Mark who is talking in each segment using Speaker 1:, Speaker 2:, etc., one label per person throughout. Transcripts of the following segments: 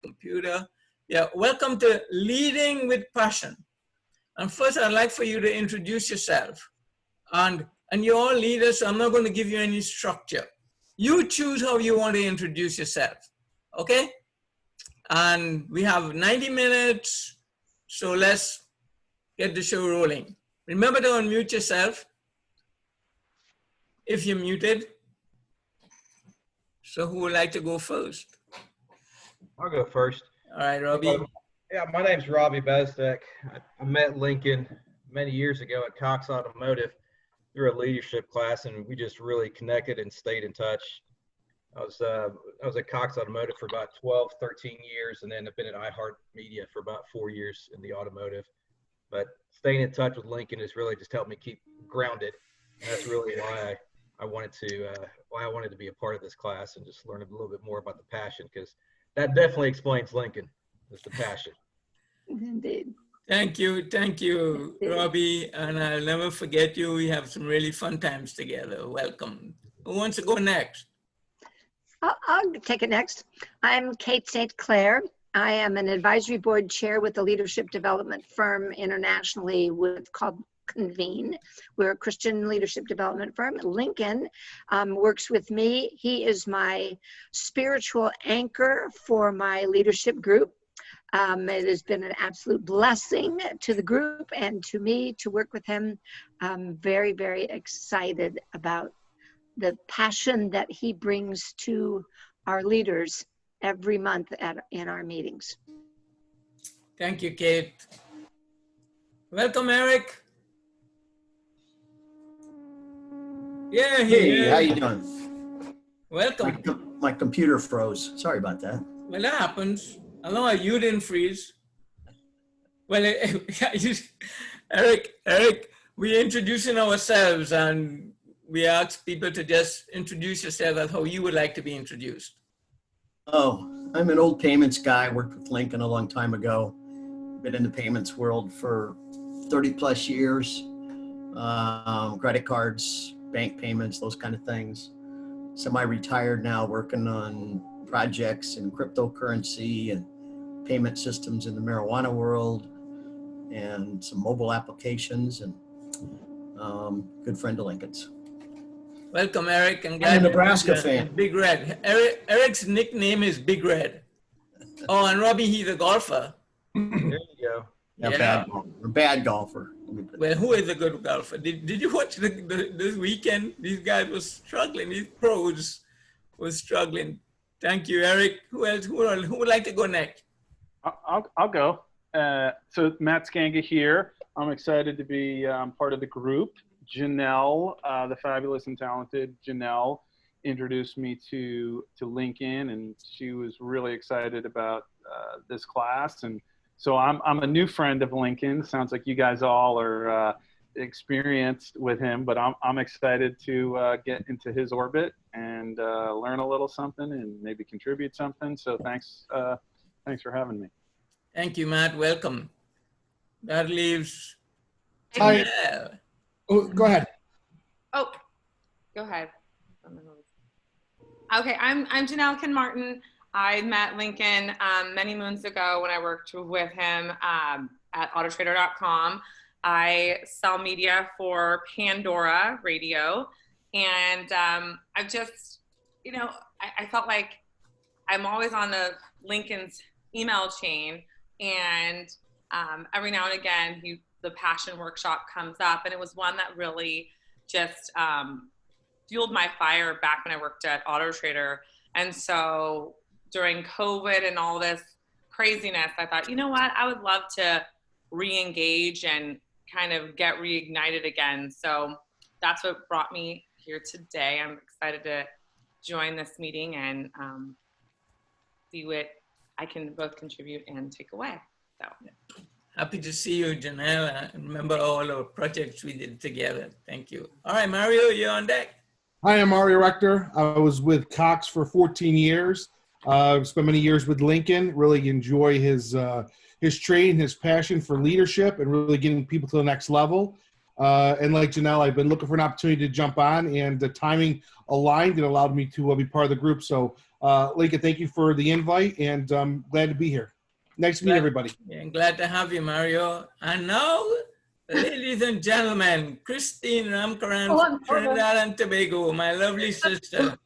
Speaker 1: Computer. Yeah, welcome to Leading with Passion. And first, I'd like for you to introduce yourself. And you're all leaders, so I'm not going to give you any structure. You choose how you want to introduce yourself, okay? And we have 90 minutes, so let's get the show rolling. Remember to unmute yourself if you're muted. So who would like to go first?
Speaker 2: I'll go first.
Speaker 1: All right, Robbie.
Speaker 2: Yeah, my name's Robbie Bezdek. I met Lincoln many years ago at Cox Automotive through a leadership class, and we just really connected and stayed in touch. I was at Cox Automotive for about 12, 13 years, and then I've been at iHeartMedia for about 4 years in the automotive. But staying in touch with Lincoln has really just helped me keep grounded. And that's really why I wanted to be a part of this class and just learn a little bit more about the passion, because that definitely explains Lincoln. It's the passion.
Speaker 3: Indeed.
Speaker 1: Thank you, Robbie. And I'll never forget you. We have some really fun times together. Welcome. Who wants to go next?
Speaker 3: I'll take it next. I'm Kate St. Clair. I am an advisory board chair with a leadership development firm internationally called Convene. We're a Christian leadership development firm. Lincoln works with me. He is my spiritual anchor for my leadership group. It has been an absolute blessing to the group and to me to work with him. I'm very, very excited about the passion that he brings to our leaders every month in our meetings.
Speaker 1: Thank you, Kate. Welcome, Eric. Yeah,
Speaker 4: hey, how you doing?
Speaker 1: Welcome.
Speaker 4: My computer froze. Sorry about that.
Speaker 1: Well, that happens. I know you didn't freeze. Well, Eric, we're introducing ourselves, and we ask people to just introduce yourself as how you would like to be introduced.
Speaker 4: Oh, I'm an old payments guy. Worked with Lincoln a long time ago. Been in the payments world for 30 plus years. Credit cards, bank payments, those kind of things. Semi-retired now, working on projects in cryptocurrency and payment systems in the marijuana world and some mobile applications, and good friend of Lincoln's.
Speaker 1: Welcome, Eric.
Speaker 4: I'm a Nebraska fan.
Speaker 1: Big Red. Eric's nickname is Big Red. Oh, and Robbie, he's a golfer.
Speaker 2: There you go.
Speaker 4: Yeah. Bad golfer.
Speaker 1: Well, who is a good golfer? Did you watch this weekend? These guys were struggling. These pros were struggling. Thank you, Eric. Who else? Who would like to go next?
Speaker 5: I'll go. So Matt Skanga here. I'm excited to be part of the group. Janelle, the fabulous and talented Janelle, introduced me to Lincoln, and she was really excited about this class. And so I'm a new friend of Lincoln. Sounds like you guys all are experienced with him, but I'm excited to get into his orbit and learn a little something and maybe contribute something. So thanks for having me.
Speaker 1: Thank you, Matt. Welcome. That leaves.
Speaker 6: Hi. Oh, go ahead.
Speaker 7: Oh, go ahead. Okay, I'm Janelle Martin. I met Lincoln many moons ago when I worked with him at autotrader.com. I sell media for Pandora Radio, and I just, I felt like I'm always on the Lincoln's email chain, and every now and again the passion workshop comes up, and it was one that really just fueled my fire back when I worked at AutoTrader. And so during COVID and all this craziness, I thought, you know what, I would love to re-engage and kind of get reignited again. So that's what brought me here today. I'm excited to join this meeting and see what I can both contribute and take away. So
Speaker 1: happy to see you, Janelle. I remember all our projects we did together. Thank you. All right, Mario, you're on deck.
Speaker 6: Hi, I'm Mario Rector. I was with Cox for 14 years. Spent many years with Lincoln. Really enjoy his training, his passion for leadership, and really getting people to the next level. And like Janelle, I've been looking for an opportunity to jump on, and the timing aligned and allowed me to be part of the group. So Lincoln, thank you for the invite, and I'm glad to be here. Nice to meet everybody.
Speaker 1: Yeah, glad to have you, Mario. And now, ladies and gentlemen, Christine Ramkaran from Trinidad and Tobago, my lovely sister.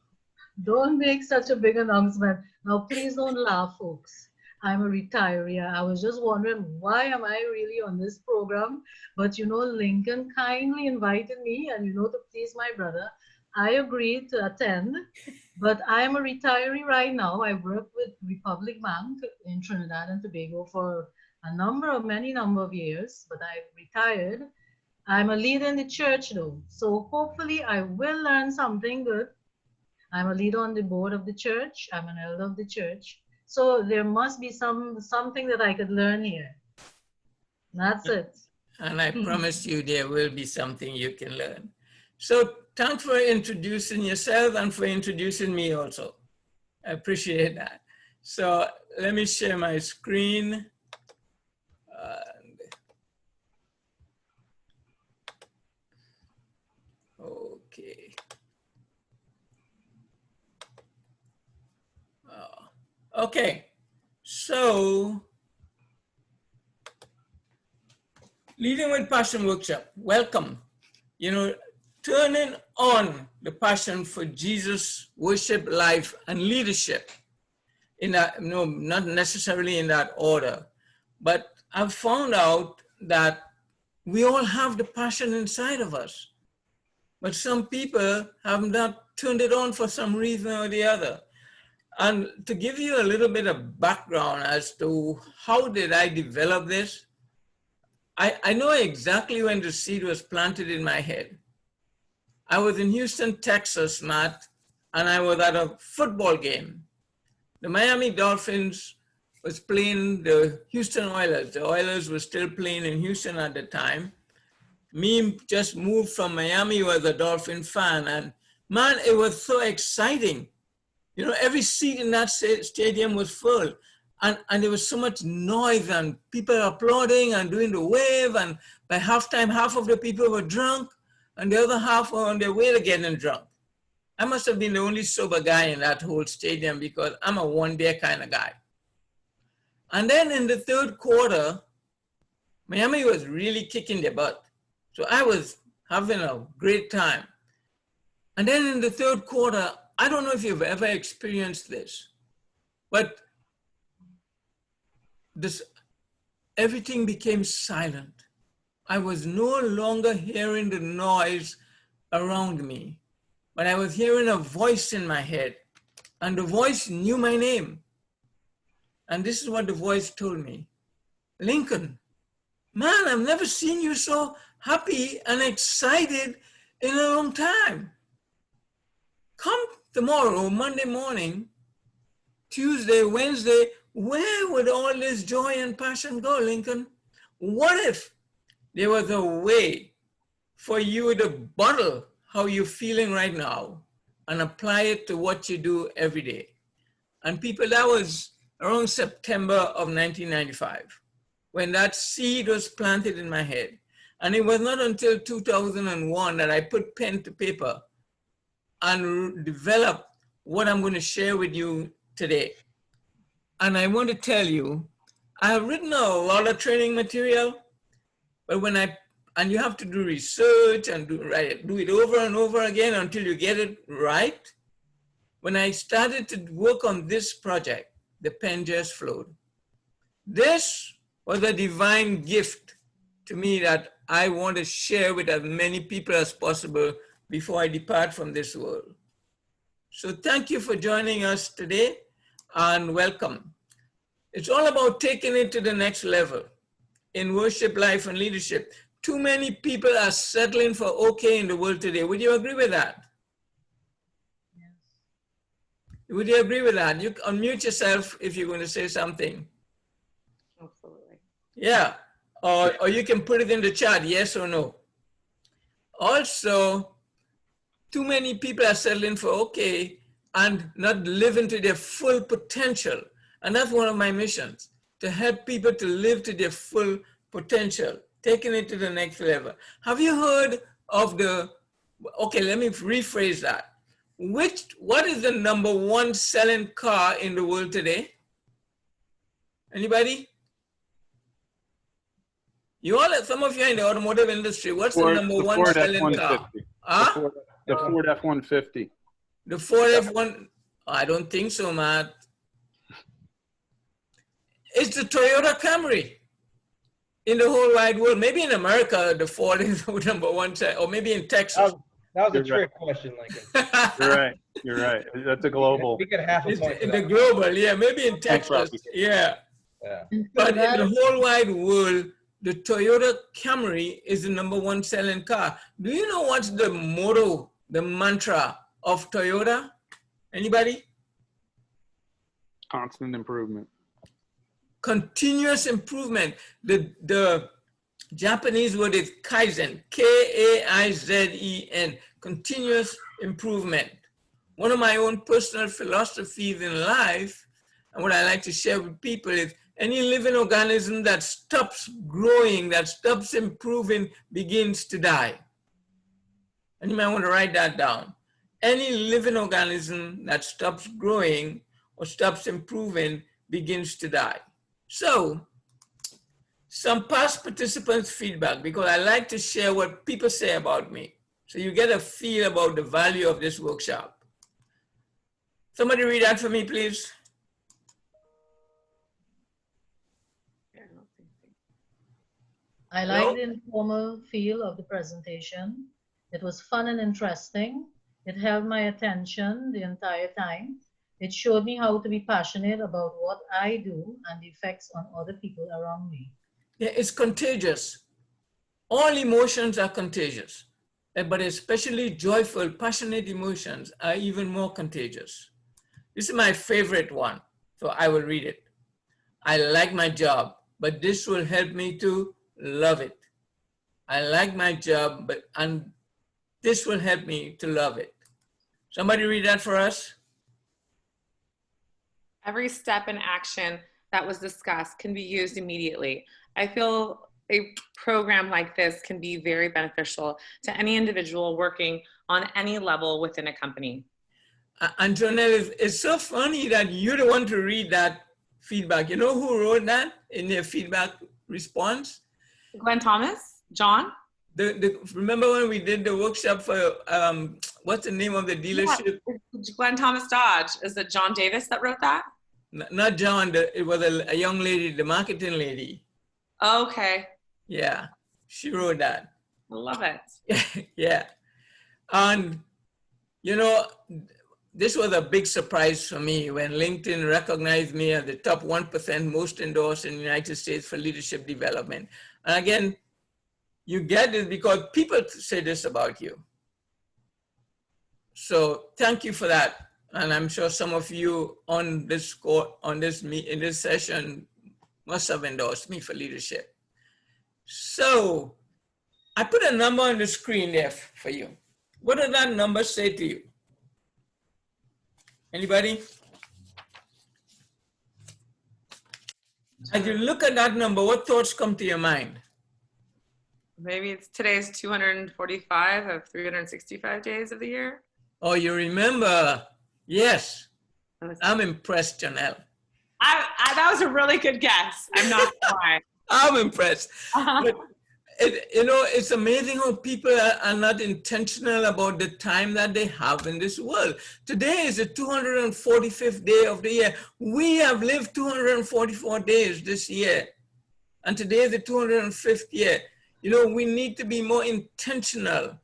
Speaker 8: Don't make such a big announcement. Now, please don't laugh, folks. I'm a retiree. I was just wondering, why am I really on this program? But you know, Lincoln kindly invited me, and you know, to please my brother, I agreed to attend. But I'm a retiree right now. I work with Republic Bank in Trinidad and Tobago for many number of years, but I've retired. I'm a leader in the church though. So hopefully I will learn something good. I'm a leader on the board of the church. I'm an elder of the church. So there must be something that I could learn here. That's it.
Speaker 1: And I promise you there will be something you can learn. So thanks for introducing yourself and for introducing me also. I appreciate that. So let me share my screen. Okay. Okay, so Leading with Passion Workshop, welcome. You know, turning on the passion for Jesus, worship, life, and leadership. In that, no, not necessarily in that order, but I've found out that we all have the passion inside of us, but some people have not turned it on for some reason or the other. And to give you a little bit of background as to how did I develop this, I know exactly when the seed was planted in my head. I was in Houston, Texas, Matt, and I was at a football game. The Miami Dolphins was playing the Houston Oilers. The Oilers were still playing in Houston at the time. Me just moved from Miami, was a Dolphin fan, and man, it was so exciting. You know, every seat in that stadium was full, and there was so much noise and people applauding and doing the wave, and by halftime, half of the people were drunk and the other half were on their way to getting drunk. I must have been the only sober guy in that whole stadium because I'm a one-beer kind of guy. And then in the third quarter, Miami was really kicking their butt. So I was having a great time. And then in the third quarter, I don't know if you've ever experienced this, but everything became silent. I was no longer hearing the noise around me, but I was hearing a voice in my head, and the voice knew my name. And this is what the voice told me. Lincoln, man, I've never seen you so happy and excited in a long time. Come tomorrow, Monday morning, Tuesday, Wednesday, where would all this joy and passion go, Lincoln? What if there was a way for you to bottle how you're feeling right now and apply it to what you do every day? And people, that was around September of 1995, when that seed was planted in my head. And it was not until 2001 that I put pen to paper and developed what I'm going to share with you today. And I want to tell you, I have written a lot of training material, but and you have to do research and do it over and over again until you get it right. When I started to work on this project, the pen just flowed. This was a divine gift to me that I want to share with as many people as possible before I depart from this world. So thank you for joining us today and welcome. It's all about taking it to the next level in worship, life, and leadership. Too many people are settling for okay in the world today. Would you agree with that?
Speaker 8: Yes.
Speaker 1: Would you agree with that? You unmute yourself if you're going to say something.
Speaker 7: Absolutely.
Speaker 1: Yeah, or you can put it in the chat, yes or no. Also, too many people are settling for okay and not living to their full potential. And that's one of my missions, to help people to live to their full potential, taking it to the next level. Have you heard of okay, let me rephrase that. what is the #1 selling car in the world today? Anybody? Some of you are in the automotive industry. What's the #1
Speaker 5: Ford
Speaker 1: selling car?
Speaker 5: F-150.
Speaker 1: Huh?
Speaker 5: The Ford F-150.
Speaker 1: The Ford F1, I don't think so, Matt. It's the Toyota Camry in the whole wide world. Maybe in America, the Ford is #1, or maybe in Texas.
Speaker 2: That was a
Speaker 5: You're
Speaker 2: trick question, Lincoln.
Speaker 5: You're right. You're right. That's a global.
Speaker 2: We get half a
Speaker 1: It's
Speaker 2: point. for
Speaker 1: in the
Speaker 2: that.
Speaker 1: global, yeah, maybe in
Speaker 5: Thanks,
Speaker 1: Texas,
Speaker 5: Robbie.
Speaker 1: yeah.
Speaker 2: Yeah.
Speaker 1: But in the whole wide world, the Toyota Camry is the #1 selling car. Do you know what's the motto, the mantra of Toyota? Anybody?
Speaker 5: Constant improvement.
Speaker 1: Continuous improvement. The Japanese word is Kaizen, Kaizen, continuous improvement. One of my own personal philosophies in life, and what I like to share with people is any living organism that stops growing, that stops improving, begins to die. And you might want to write that down. Any living organism that stops growing or stops improving begins to die. So, some past participants' feedback, because I like to share what people say about me. So you get a feel about the value of this workshop. Somebody read that for me, please.
Speaker 8: I like the informal feel of the presentation. It was fun and interesting. It held my attention the entire time. It showed me how to be passionate about what I do and the effects on other people around me.
Speaker 1: Yeah, it's contagious. All emotions are contagious, but especially joyful, passionate emotions are even more contagious. This is my favorite one, so I will read it. I like my job, but this will help me to love it. I like my job, and this will help me to love it. Somebody read that for us.
Speaker 7: Every step and action that was discussed can be used immediately. I feel a program like this can be very beneficial to any individual working on any level within a company.
Speaker 1: Antonella, it's so funny that you're the one to read that feedback. You know who wrote that in their feedback response?
Speaker 7: Glenn Thomas? John?
Speaker 1: Remember when we did the workshop for, what's the name of the dealership?
Speaker 7: Yeah, Glenn Thomas Dodge. Is it John Davis that wrote that?
Speaker 1: Not John, it was a young lady, the marketing lady.
Speaker 7: Okay.
Speaker 1: Yeah, she wrote that.
Speaker 7: I love it.
Speaker 1: Yeah. And, you know, this was a big surprise for me when LinkedIn recognized me as the top 1% most endorsed in the United States for leadership development. And again, you get this because people say this about you. So thank you for that. And I'm sure some of you in this session must have endorsed me for leadership. So I put a number on the screen there for you. What does that number say to you? Anybody? As you look at that number, what thoughts come to your mind?
Speaker 7: Maybe it's today's 245 of 365 days of the year.
Speaker 1: Oh, you remember? Yes. I'm impressed, Janelle.
Speaker 7: That was a really good guess. I'm not gonna lie.
Speaker 1: I'm impressed. But it's amazing how people are not intentional about the time that they have in this world. Today is the 245th day of the year. We have lived 244 days this year. And today is the 205th year. You know, we need to be more intentional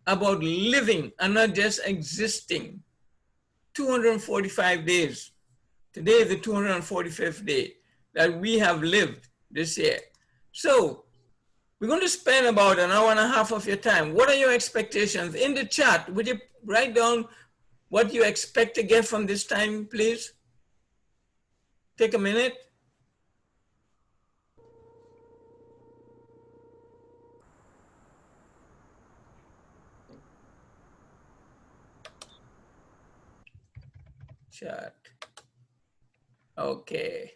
Speaker 1: about living and not just existing. 245 days. Today is the 245th day that we have lived this year. So we're going to spend about an hour and a half of your time. What are your expectations? In the chat, would you write down what you expect to get from this time, please? Take a minute. Chat. Okay.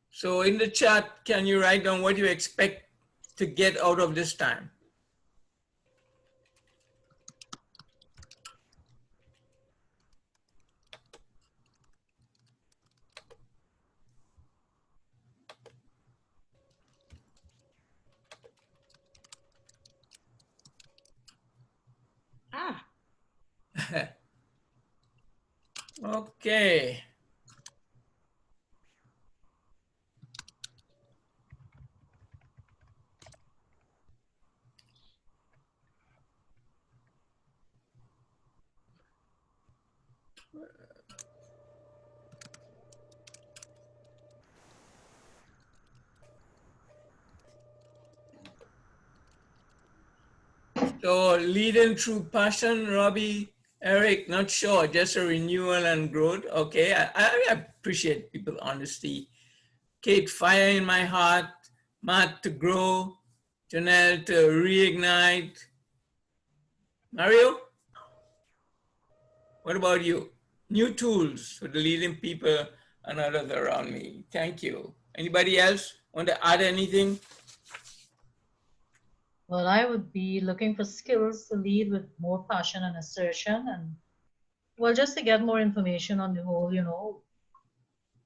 Speaker 1: So in the chat, can you write down what you expect to get out of this time? Okay. So leading through passion, Robbie, Eric, not sure, just a renewal and growth. Okay, I appreciate people's honesty. Kate, fire in my heart. Matt, to grow. Janelle, to reignite. Mario, what about you? New tools for the leading people and others around me. Thank you. Anybody else want to add anything?
Speaker 8: Well, I would be looking for skills to lead with more passion and assertion, and well, just to get more information on the whole,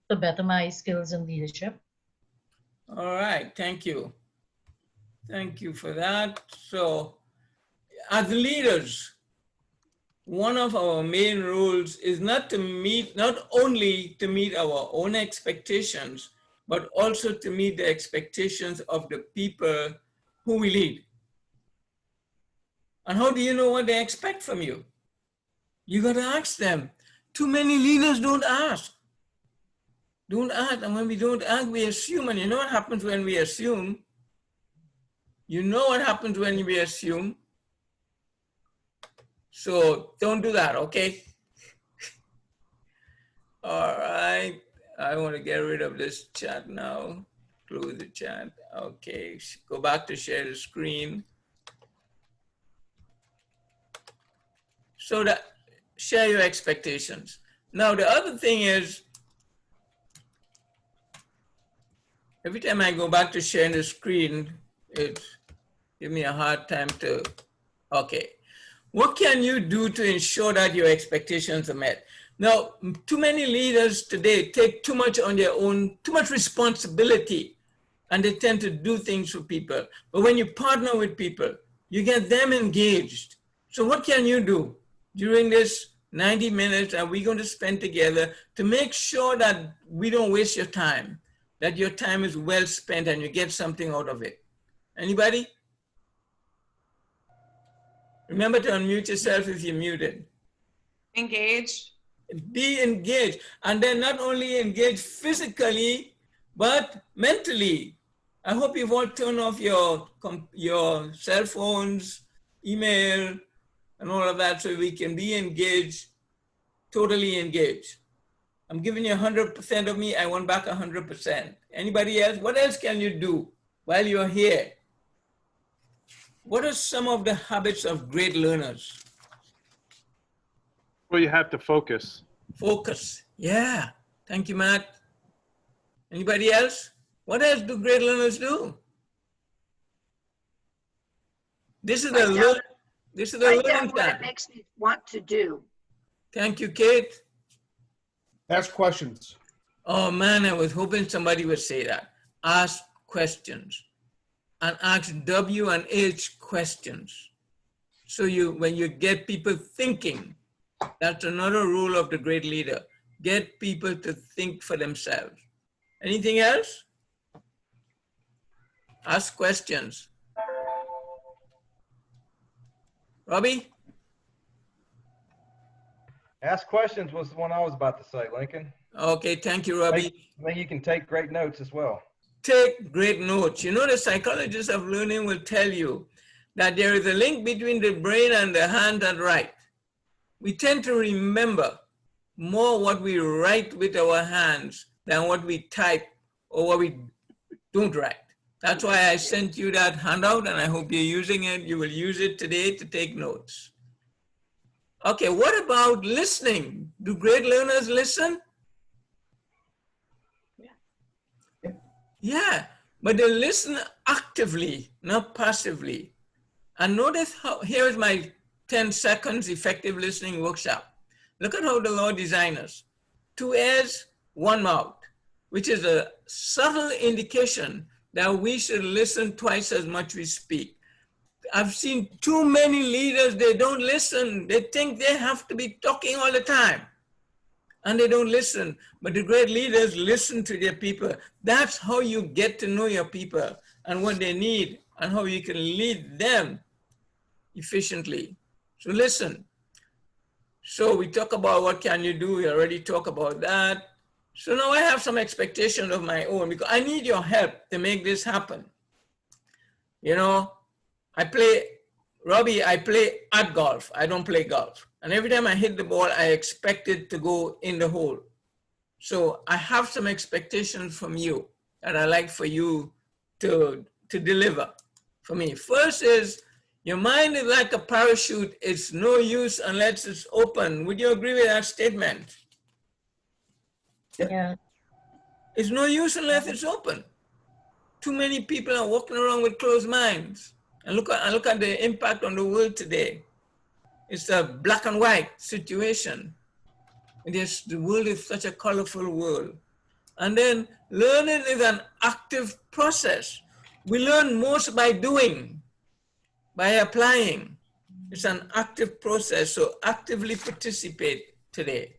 Speaker 8: to better my skills in leadership.
Speaker 1: All right, thank you. Thank you for that. So as leaders, one of our main roles is not only to meet our own expectations, but also to meet the expectations of the people who we lead. And how do you know what they expect from you? You got to ask them. Too many leaders don't ask. Don't ask. And when we don't ask, we assume. And you know what happens when we assume? You know what happens when we assume? So don't do that, okay? All right. I want to get rid of this chat now. Close the chat. Okay. Go back to share the screen. So that share your expectations. Now the other thing is, every time I go back to sharing the screen, it gives me a hard time to, okay. What can you do to ensure that your expectations are met? Now, too many leaders today take too much on their own, too much responsibility, and they tend to do things for people. But when you partner with people, you get them engaged. So what can you do during this 90 minutes that we're going to spend together to make sure that we don't waste your time, that your time is well spent and you get something out of it? Anybody? Remember to unmute yourself if you're muted.
Speaker 7: Engage.
Speaker 1: Be engaged. And then not only engage physically, but mentally. I hope you've all turned off your cell phones, email, and all of that so we can be engaged, totally engaged. I'm giving you 100% of me, I want back 100%. Anybody else? What else can you do while you're here? What are some of the habits of great learners?
Speaker 5: Well, you have to focus.
Speaker 1: Focus, yeah. Thank you, Matt. Anybody else? What else do great learners do? This is the learning
Speaker 3: what
Speaker 1: time.
Speaker 3: it makes me want to do.
Speaker 1: Thank you, Kate.
Speaker 6: Ask questions.
Speaker 1: Oh man, I was hoping somebody would say that. Ask questions and ask W and H questions. So when you get people thinking, that's another rule of the great leader. Get people to think for themselves. Anything else? Ask questions. Robbie?
Speaker 2: Ask questions was the one I was about to say, Lincoln.
Speaker 1: Okay, thank you, Robbie.
Speaker 2: I think you can take great notes as well.
Speaker 1: Take great notes. You know, the psychologists of learning will tell you that there is a link between the brain and the hand that write. We tend to remember more what we write with our hands than what we type or what we don't write. That's why I sent you that handout and I hope you're using it. You will use it today to take notes. Okay, what about listening? Do great learners listen? Yeah, but they listen actively, not passively. And notice how, here's my 10 seconds effective listening workshop. Look at how the Lord designed us. 2 ears, 1 mouth, which is a subtle indication that we should listen twice as much we speak. I've seen too many leaders, they don't listen. They think they have to be talking all the time. and they don't listen. But the great leaders listen to their people. That's how you get to know your people and what they need and how you can lead them efficiently. So listen. So we talk about what can you do. We already talked about that. So now I have some expectations of my own because I need your help to make this happen. You know, Robbie, I play at golf. I don't play golf. And every time I hit the ball, I expect it to go in the hole. So I have some expectations from you that I like for you to deliver for me. First is, your mind is like a parachute. It's no use unless it's open. Would you agree with that statement?
Speaker 8: Yeah.
Speaker 1: It's no use unless it's open. Too many people are walking around with closed minds. And look at the impact on the world today. It's a black and white situation. The world is such a colorful world. And then learning is an active process. We learn most by doing, by applying. It's an active process, so actively participate today.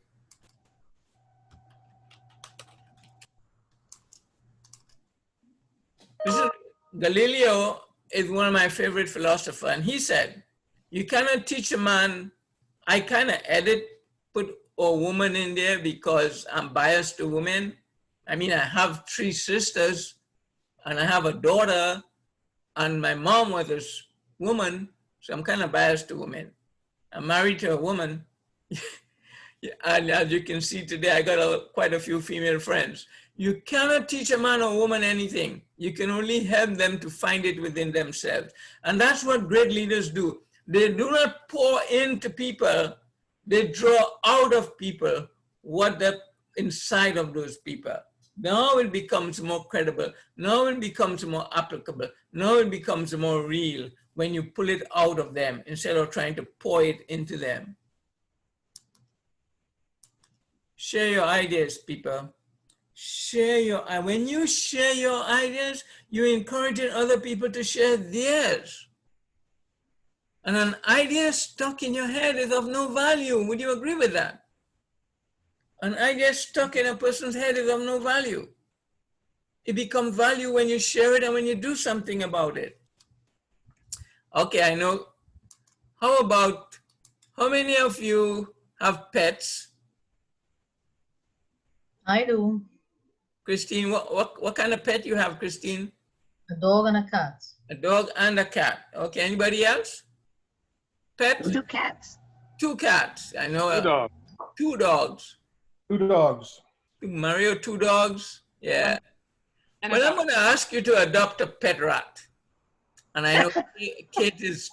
Speaker 1: Galileo is one of my favorite philosophers, and he said, you cannot teach a man. I kind of put a woman in there because I'm biased to women. I mean, I have 3 sisters, and I have a daughter, and my mom was a woman, so I'm kind of biased to women. I'm married to a woman, and as you can see today, I got quite a few female friends. You cannot teach a man or woman anything. You can only help them to find it within themselves. And that's what great leaders do. They do not pour into people. They draw out of people what's inside of those people. Now it becomes more credible. Now it becomes more applicable. Now it becomes more real when you pull it out of them instead of trying to pour it into them. Share your ideas, people. When you share your ideas, you're encouraging other people to share theirs. And an idea stuck in your head is of no value. Would you agree with that? An idea stuck in a person's head is of no value. It becomes value when you share it and when you do something about it. Okay, I know. How many of you have pets?
Speaker 8: I do.
Speaker 1: Christine, what kind of pet you have, Christine?
Speaker 8: A dog and a cat.
Speaker 1: A dog and a cat. Okay, anybody else? Pet?
Speaker 3: 2 cats.
Speaker 1: 2 cats. I know.
Speaker 5: 2 dogs.
Speaker 1: 2 dogs.
Speaker 6: 2 dogs.
Speaker 1: Mario, 2 dogs. Yeah.
Speaker 7: And
Speaker 1: Well, I'm going to ask you to adopt a pet rat. And I know Kate is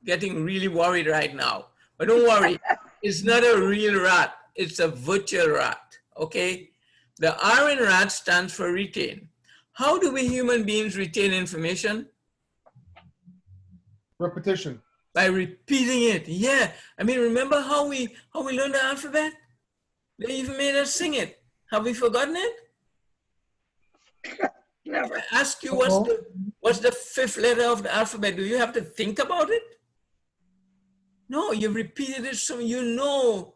Speaker 1: getting really worried right now. But don't worry. It's not a real rat. It's a virtual rat. Okay? The R in rat stands for retain. How do we human beings retain information?
Speaker 6: Repetition.
Speaker 1: By repeating it. Yeah. I mean, remember how we learned the alphabet? They even made us sing it. Have we forgotten it?
Speaker 3: Never.
Speaker 1: I ask you, what's the 5th letter of the alphabet? Do you have to think about it? No, you repeated it so you know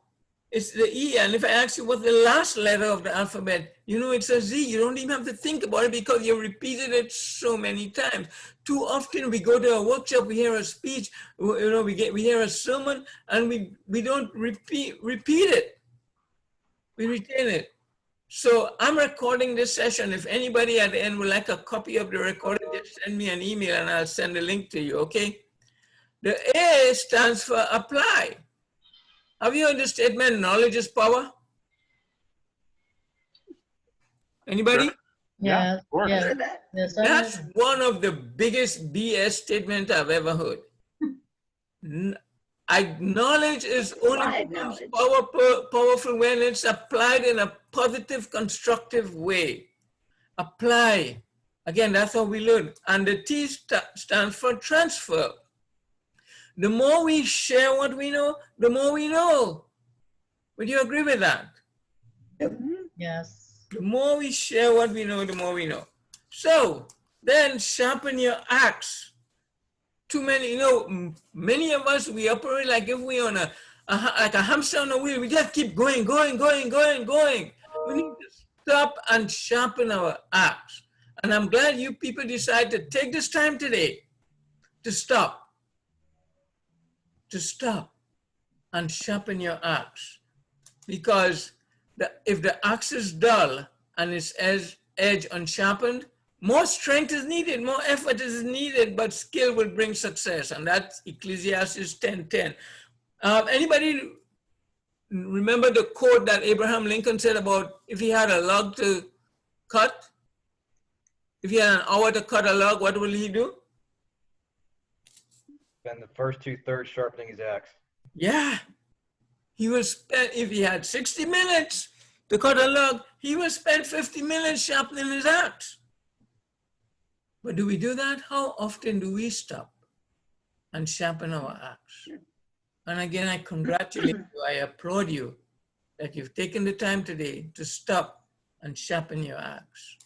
Speaker 1: it's the E. And if I ask you what's the last letter of the alphabet, you know it's a Z. You don't even have to think about it because you repeated it so many times. Too often we go to a workshop, we hear a speech, you know, we hear a sermon, and we don't repeat it. We retain it. So I'm recording this session. If anybody at the end would like a copy of the recording, just send me an email and I'll send a link to you, okay? The A stands for apply. Have you heard the statement, knowledge is power? Anybody?
Speaker 5: Sure. Yeah, of course.
Speaker 8: Yes. Yes, I
Speaker 1: That's
Speaker 8: know.
Speaker 1: one of the biggest BS statements I've ever heard. Knowledge is only
Speaker 3: Applied
Speaker 1: becomes
Speaker 3: knowledge.
Speaker 1: powerful when it's applied in a positive, constructive way. Apply. Again, that's how we learn. And the T stands for transfer. The more we share what we know, the more we know. Would you agree with that?
Speaker 8: Yes.
Speaker 1: The more we share what we know, the more we know. So then sharpen your axe. Too many, you know, many of us, we operate like if we're on like a hamster on a wheel. We just keep going. We need to stop and sharpen our axe. And I'm glad you people decide to take this time today to stop and sharpen your axe. Because if the axe is dull and its edge unsharpened, more strength is needed, more effort is needed, but skill will bring success. And that's Ecclesiastes 10:10. Anybody remember the quote that Abraham Lincoln said about if he had a log to cut? If he had an hour to cut a log, what will he do?
Speaker 2: Spend the first 2/3 sharpening his axe.
Speaker 1: Yeah. He will spend, if he had 60 minutes to cut a log, he will spend 50 minutes sharpening his axe. But do we do that? How often do we stop and sharpen our axe? And again, I congratulate you, I applaud you that you've taken the time today to stop and sharpen your axe.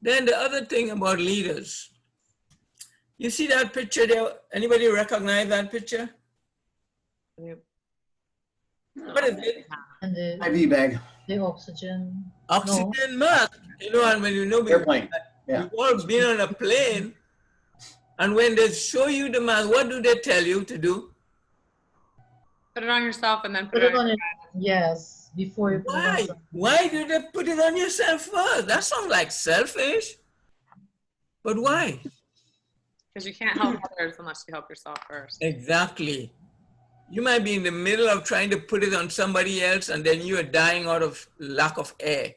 Speaker 1: Then the other thing about leaders, you see that picture there? Anybody recognize that picture? What is it?
Speaker 8: And
Speaker 4: IV bag.
Speaker 8: the oxygen.
Speaker 1: Oxygen mask. You know, and when you know,
Speaker 4: Airplane. Yeah.
Speaker 1: you've all been on a plane, and when they show you the mask, what do they tell you to do?
Speaker 7: Put it on yourself and then
Speaker 8: Put it on it. Yes, before you put it on
Speaker 1: Why?
Speaker 8: something.
Speaker 1: Why do they put it on yourself first? That sounds like selfish. But why?
Speaker 7: Because you can't help others unless you help yourself first.
Speaker 1: Exactly. You might be in the middle of trying to put it on somebody else and then you are dying out of lack of air.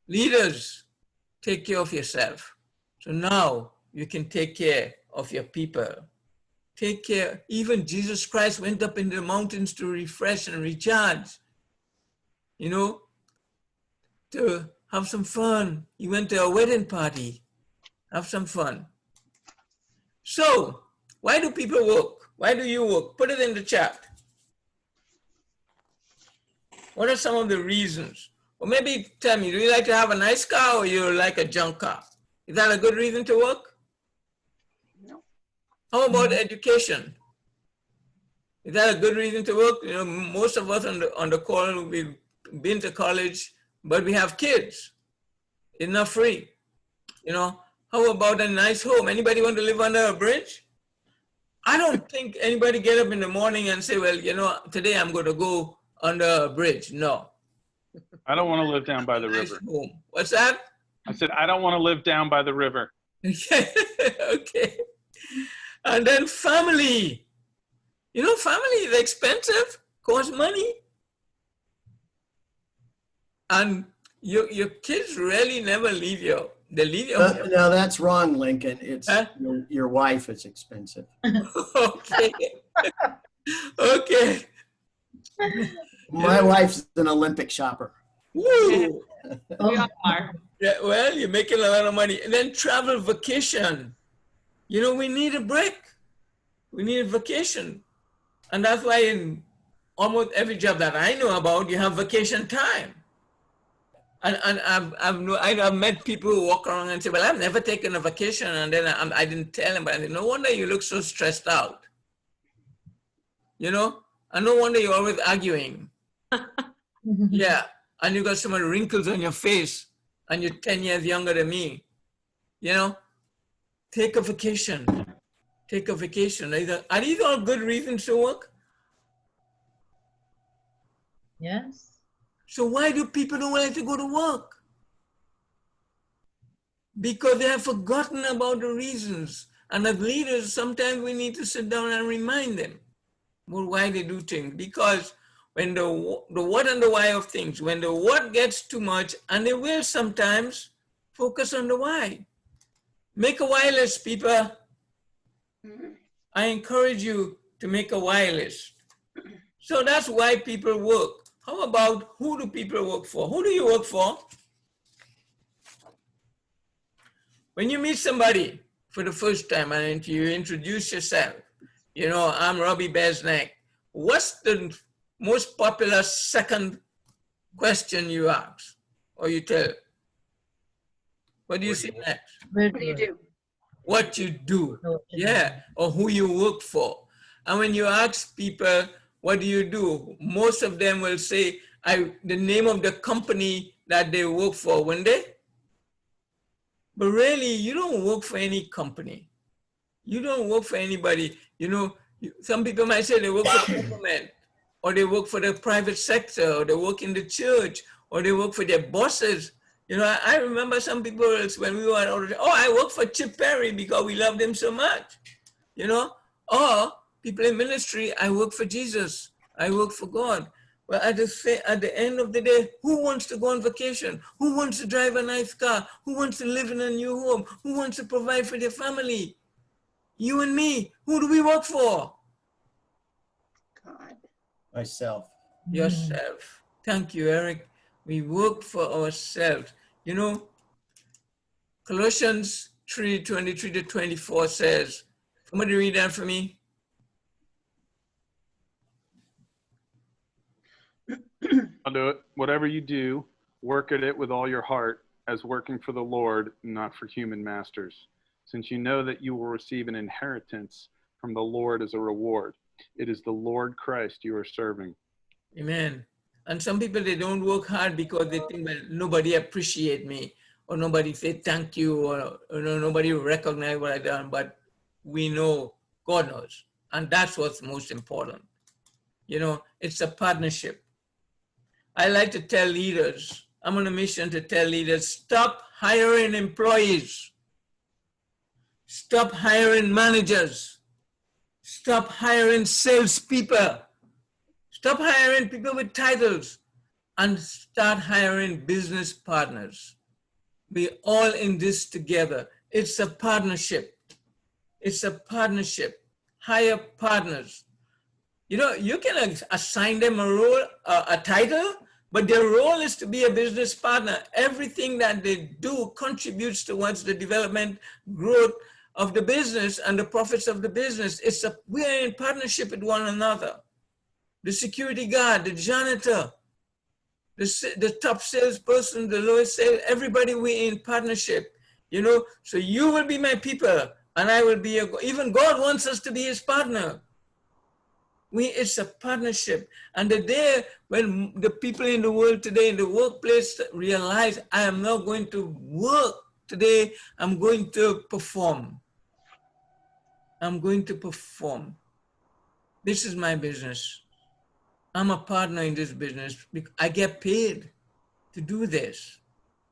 Speaker 1: Leaders, take care of yourself. So now you can take care of your people. Take care. Even Jesus Christ went up in the mountains to refresh and recharge, you know, to have some fun. He went to a wedding party, have some fun. So why do people work? Why do you work? Put it in the chat. What are some of the reasons? Or maybe tell me, do you like to have a nice car or you like a junk car? Is that a good reason to work?
Speaker 9: No.
Speaker 1: How about education? Is that a good reason to work? You know, most of us on the call, we've been to college, but we have kids. It's not free. You know, how about a nice home? Anybody want to live under a bridge? I don't think anybody get up in the morning and say, well, you know, today I'm going to go under a bridge. No.
Speaker 5: I don't want to live down by the
Speaker 1: Nice
Speaker 5: river.
Speaker 1: home. What's that?
Speaker 5: I said, I don't want to live down by the river.
Speaker 1: Okay. And then family. You know, family is expensive, costs money. And your kids really never leave you. They leave you.
Speaker 4: No, that's wrong, Lincoln. It's
Speaker 1: Huh?
Speaker 4: your wife is expensive.
Speaker 1: Okay. Okay.
Speaker 4: My wife's an Olympic shopper.
Speaker 1: Woo.
Speaker 7: We all are.
Speaker 1: Yeah, well, you're making a lot of money. And then travel vacation. You know, we need a break. We need a vacation. And that's why in almost every job that I know about, you have vacation time. And I've met people who walk around and say, well, I've never taken a vacation. And then I didn't tell them, but I said, no wonder you look so stressed out. You know, and no wonder you're always arguing. Yeah. And you got so many wrinkles on your face and you're 10 years younger than me. You know, take a vacation. Take a vacation. Are these all good reasons to work?
Speaker 8: Yes.
Speaker 1: So why do people don't like to go to work? Because they have forgotten about the reasons. And as leaders, sometimes we need to sit down and remind them why they do things. Because when the what and the why of things, when the what gets too much, and they will sometimes, focus on the why. Make a why list, people. I encourage you to make a why list. So that's why people work. How about who do people work for? Who do you work for? When you meet somebody for the first time and you introduce yourself, you know, I'm Robbie Besnack. What's the most popular second question you ask or you tell? What do you see next?
Speaker 3: What do you do?
Speaker 1: What you do, yeah, or who you work for. And when you ask people, what do? Most of them will say the name of the company that they work for, wouldn't they? But really, you don't work for any company. You don't work for anybody. You know, some people might say they work for the government, or they work for the private sector, or they work in the church, or they work for their bosses. You know, I remember some people when we were out, oh, I work for Chip Perry because we love them so much. You know, or people in ministry, I work for Jesus. I work for God. Well, at the end of the day, who wants to go on vacation? Who wants to drive a nice car? Who wants to live in a new home? Who wants to provide for their family? You and me. Who do we work for?
Speaker 3: God.
Speaker 4: Myself.
Speaker 1: Yourself. Thank you, Eric. We work for ourselves. You know, Colossians 3:23-24 says, somebody read that for me.
Speaker 5: I'll do it. Whatever you do, work at it with all your heart, as working for the Lord, not for human masters, since you know that you will receive an inheritance from the Lord as a reward. It is the Lord Christ you are serving.
Speaker 1: Amen. And some people, they don't work hard because they think, well, nobody appreciate me, or nobody say thank you, or nobody recognize what I've done. But we know, God knows. And that's what's most important. You know, it's a partnership. I like to tell leaders, I'm on a mission to tell leaders, stop hiring employees. Stop hiring managers. Stop hiring salespeople. Stop hiring people with titles and start hiring business partners. We're all in this together. It's a partnership. It's a partnership. Hire partners. You know, you can assign them a role, a title, but their role is to be a business partner. Everything that they do contributes towards the development, growth of the business and the profits of the business. We're in partnership with one another. The security guard, the janitor, the top salesperson, the lowest sales, everybody, we're in partnership. You know, so you will be my people and I will be even God wants us to be his partner. It's a partnership. And the day when the people in the world today, in the workplace, realize I am not going to work today, I'm going to perform. I'm going to perform. This is my business. I'm a partner in this business. I get paid to do this.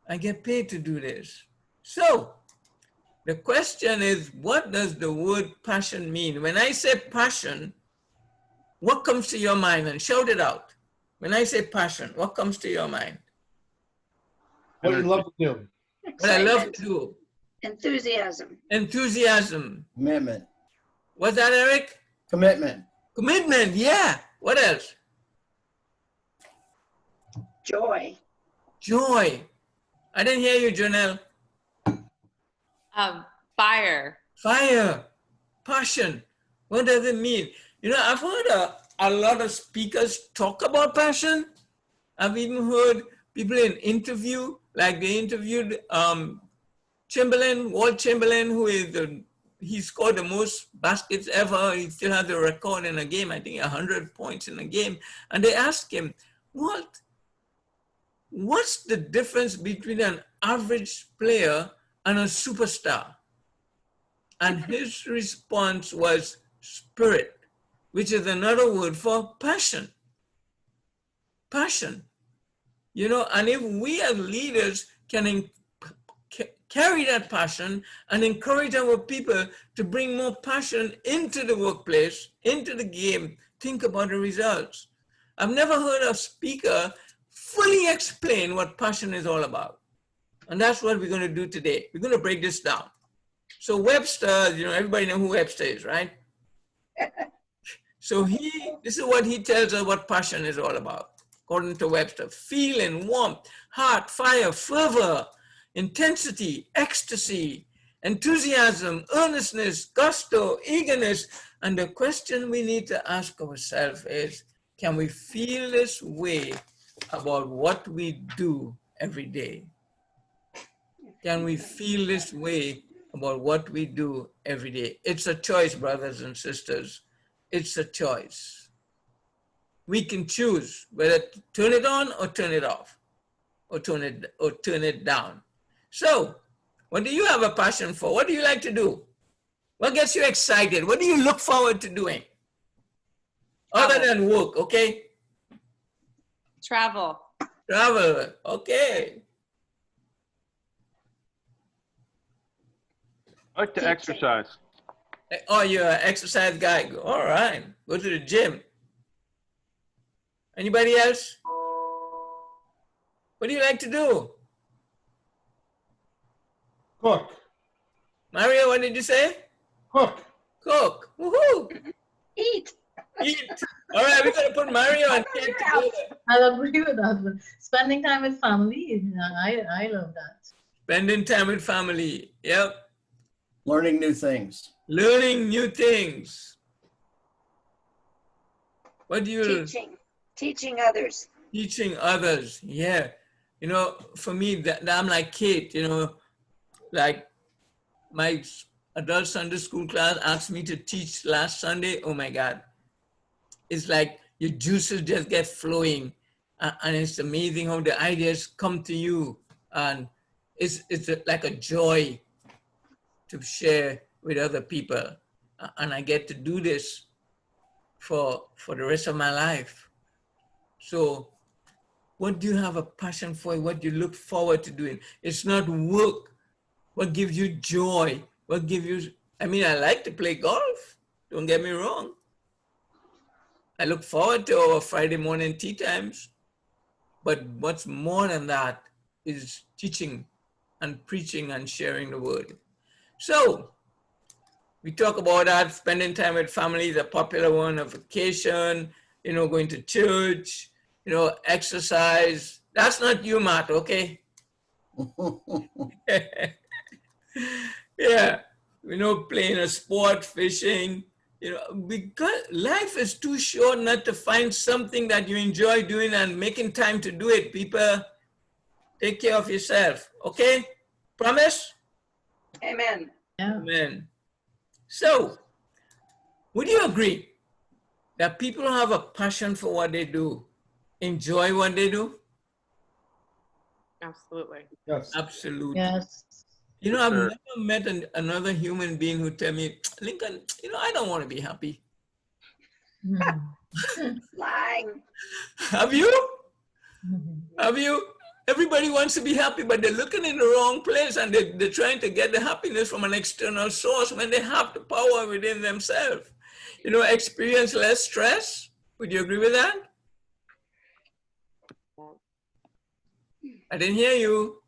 Speaker 1: I get paid to do this. So the question is, what does the word passion mean? When I say passion, what comes to your mind? And shout it out. When I say passion, what comes to your mind?
Speaker 6: What you love to do.
Speaker 1: What I love to do.
Speaker 3: Enthusiasm.
Speaker 1: Enthusiasm.
Speaker 4: Commitment.
Speaker 1: What's that, Eric?
Speaker 4: Commitment.
Speaker 1: Commitment, yeah. What else?
Speaker 3: Joy.
Speaker 1: Joy. I didn't hear you, Janelle.
Speaker 7: Fire.
Speaker 1: Fire. Passion. What does it mean? You know, I've heard a lot of speakers talk about passion. I've even heard people in interview, like they interviewed Chamberlain, Walt Chamberlain, who is he scored the most baskets ever. He still has the record in a game, I think 100 points in a game. And they asked him, what's the difference between an average player and a superstar? And his response was spirit, which is another word for passion. Passion. You know, and if we as leaders can carry that passion and encourage our people to bring more passion into the workplace, into the game, think about the results. I've never heard a speaker fully explain what passion is all about. And that's what we're going to do today. We're going to break this down. So Webster, you know, everybody knows who Webster is, right? So this is what he tells us what passion is all about. According to Webster, feeling, warmth, heart, fire, fervor, intensity, ecstasy, enthusiasm, earnestness, gusto, eagerness. And the question we need to ask ourselves is, can we feel this way about what we do every day? Can we feel this way about what we do every day? It's a choice, brothers and sisters. it's a choice. We can choose whether to turn it on or turn it off, or turn it down. So, what do you have a passion for? What do you like to do? What gets you excited? What do you look forward to doing? Other than work, okay?
Speaker 7: Travel.
Speaker 1: Travel, okay.
Speaker 5: I like to exercise.
Speaker 1: Oh, you're an exercise guy. All right, go to the gym. Anybody else? What do you like to do?
Speaker 6: Cook.
Speaker 1: Mario, what did you say?
Speaker 6: Cook.
Speaker 1: Cook. Woohoo!
Speaker 3: Eat.
Speaker 1: Eat. All right, we're going to put Mario and Kate together.
Speaker 8: I'll agree with that. Spending time with family, I love that.
Speaker 1: Spending time with family. Yep.
Speaker 4: Learning new things.
Speaker 1: Learning new things. What do you...
Speaker 3: Teaching others.
Speaker 1: Teaching others. Yeah. You know, for me, I'm like Kate, you know, like my adult Sunday school class asked me to teach last Sunday. Oh my God. It's like your juices just get flowing, and it's amazing how the ideas come to you, and it's like a joy to share with other people, and I get to do this for the rest of my life. So what do you have a passion for? What do you look forward to doing? It's not work. What gives you joy? What gives you, I mean, I like to play golf, don't get me wrong. I look forward to our Friday morning tea times, but what's more than that is teaching and preaching and sharing the word. So we talk about that, spending time with family is a popular one, a vacation, you know, going to church, you know, exercise. That's not you, Matt, okay? Yeah, you know, playing a sport, fishing, you know, because life is too short not to find something that you enjoy doing and making time to do it. People, take care of yourself, okay? Promise?
Speaker 3: Amen.
Speaker 8: Yeah.
Speaker 1: Amen. So, would you agree that people who have a passion for what they do enjoy what they do?
Speaker 7: Absolutely.
Speaker 6: Yes.
Speaker 1: Absolutely.
Speaker 8: Yes.
Speaker 1: You know, I've
Speaker 5: Sure.
Speaker 1: never met another human being who tell me, Lincoln, you know, I don't want to be happy.
Speaker 3: Lying.
Speaker 1: Have you? Have you? Everybody wants to be happy, but they're looking in the wrong place, and they're trying to get the happiness from an external source when they have the power within themselves. You know, experience less stress. Would you agree with that? I didn't hear you.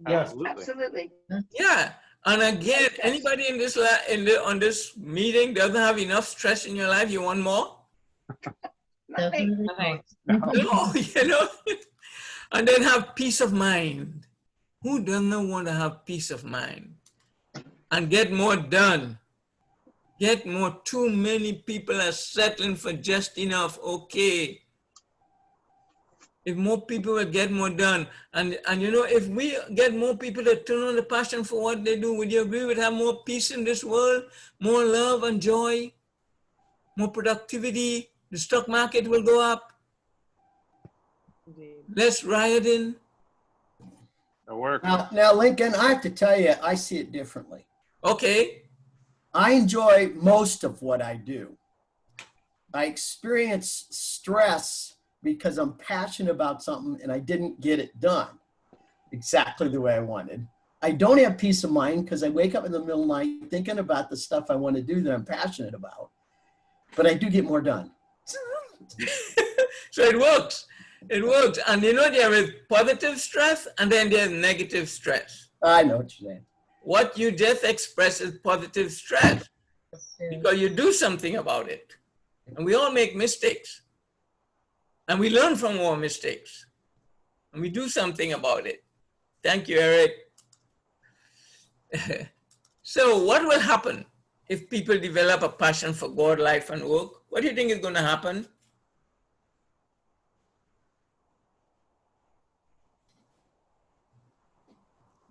Speaker 6: Yes.
Speaker 7: Absolutely.
Speaker 3: Absolutely.
Speaker 1: Yeah. And again, anybody in this on this meeting doesn't have enough stress in your life, you want more?
Speaker 3: Nothing.
Speaker 8: Definitely
Speaker 7: Nothing.
Speaker 8: not.
Speaker 1: No, you know. And then have peace of mind. Who doesn't want to have peace of mind? And get more done. Get more. Too many people are settling for just enough. Okay. If more people will get more done, and you know, if we get more people to turn on the passion for what they do, would you agree we'd have more peace in this world, more love and joy, more productivity, the stock market will go up,
Speaker 7: Indeed.
Speaker 1: less rioting?
Speaker 5: That works.
Speaker 4: Now, Lincoln, I have to tell you, I see it differently.
Speaker 1: Okay.
Speaker 4: I enjoy most of what I do. I experience stress because I'm passionate about something and I didn't get it done exactly the way I wanted. I don't have peace of mind because I wake up in the middle of the night thinking about the stuff I want to do that I'm passionate about, but I do get more done.
Speaker 1: So it works. It works. And you know, there is positive stress and then there's negative stress.
Speaker 4: I know what you're saying.
Speaker 1: What you just expressed is positive stress because you do something about it. And we all make mistakes. And we learn from our mistakes. And we do something about it. Thank you, Eric. So what will happen if people develop a passion for God, life, and work? What do you think is going to happen?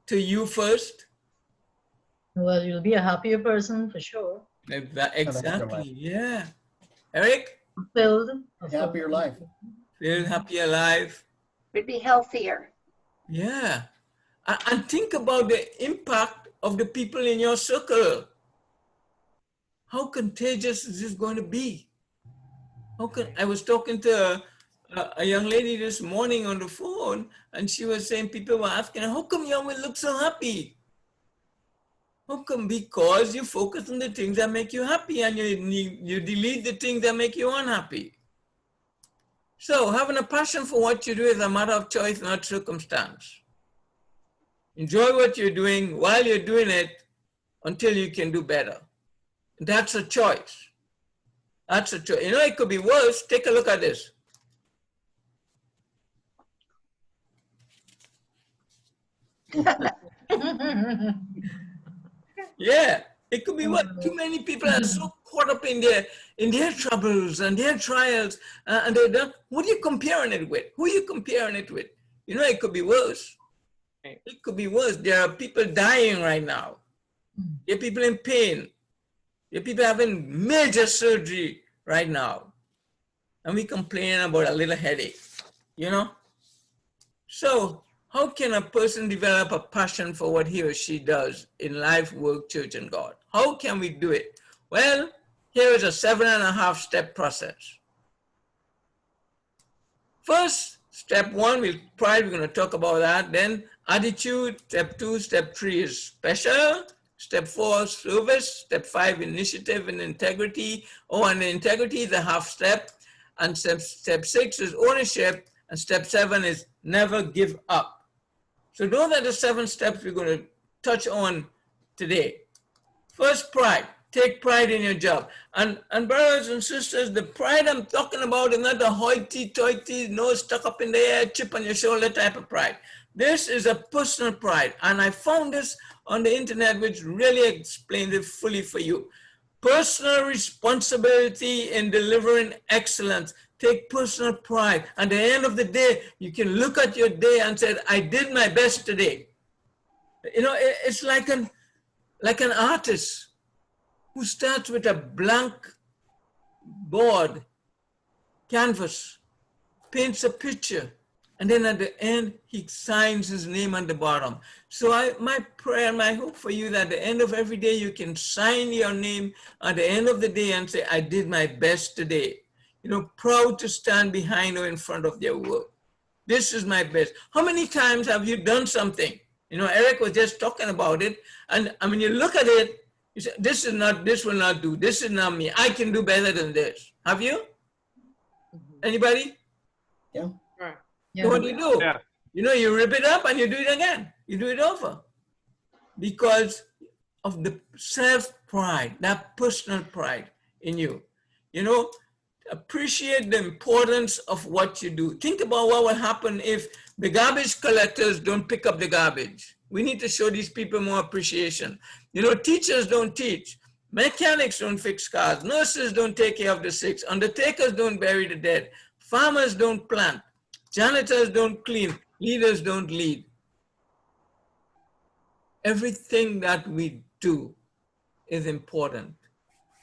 Speaker 1: To you first?
Speaker 8: Well, you'll be a happier person for sure.
Speaker 1: Exactly, yeah. Eric?
Speaker 8: Filled.
Speaker 4: Happier life.
Speaker 1: Feel happier life.
Speaker 3: We'd be healthier.
Speaker 1: Yeah. And think about the impact of the people in your circle. How contagious is this going to be? I was talking to a young lady this morning on the phone, and she was saying, people were asking, how come you always look so happy? How come? Because you focus on the things that make you happy and you delete the things that make you unhappy. So having a passion for what you do is a matter of choice, not circumstance. Enjoy what you're doing while you're doing it until you can do better. That's a choice. That's a choice. You know, it could be worse. Take a look at this. Yeah, it could be worse. Too many people are so caught up in their troubles and their trials, and they don't. What are you comparing it with? Who are you comparing it with? You know, it could be worse. It could be worse. There are people dying right now. There are people in pain. There are people having major surgery right now. And we complaining about a little headache, you know? So how can a person develop a passion for what he or she does in life, work, church, and God? How can we do it? Well, here is a 7.5-step process. First, step 1, with pride, we're going to talk about that. Then attitude, step 2, step 3 is special. Step 4, service. Step 5, initiative and integrity. Oh, and integrity is a half step. And step 6 is ownership. And step 7 is never give up. So those are the 7 steps we're going to touch on today. First, pride. Take pride in your job. And brothers and sisters, the pride I'm talking about is not the hoity-toity, nose stuck up in the air, chip on your shoulder type of pride. This is a personal pride. And I found this on the internet, which really explains it fully for you. Personal responsibility in delivering excellence. Take personal pride. At the end of the day, you can look at your day and say, I did my best today. You know, it's like an artist who starts with a blank board, canvas, paints a picture, and then at the end, he signs his name on the bottom. So my prayer, my hope for you that at the end of every day, you can sign your name at the end of the day and say, I did my best today. You know, proud to stand behind or in front of their work. This is my best. How many times have you done something? You know, Eric was just talking about it. And I mean, you look at it, you say, this will not do. This is not me. I can do better than this. Have you? Anybody?
Speaker 4: Yeah.
Speaker 8: Yeah.
Speaker 1: So what do you do?
Speaker 5: Yeah.
Speaker 1: You know, you rip it up and you do it again. You do it over. Because of the self-pride, that personal pride in you. You know, appreciate the importance of what you do. Think about what will happen if the garbage collectors don't pick up the garbage. We need to show these people more appreciation. You know, teachers don't teach. Mechanics don't fix cars. Nurses don't take care of the sick. Undertakers don't bury the dead. Farmers don't plant. Janitors don't clean. Leaders don't lead. Everything that we do is important.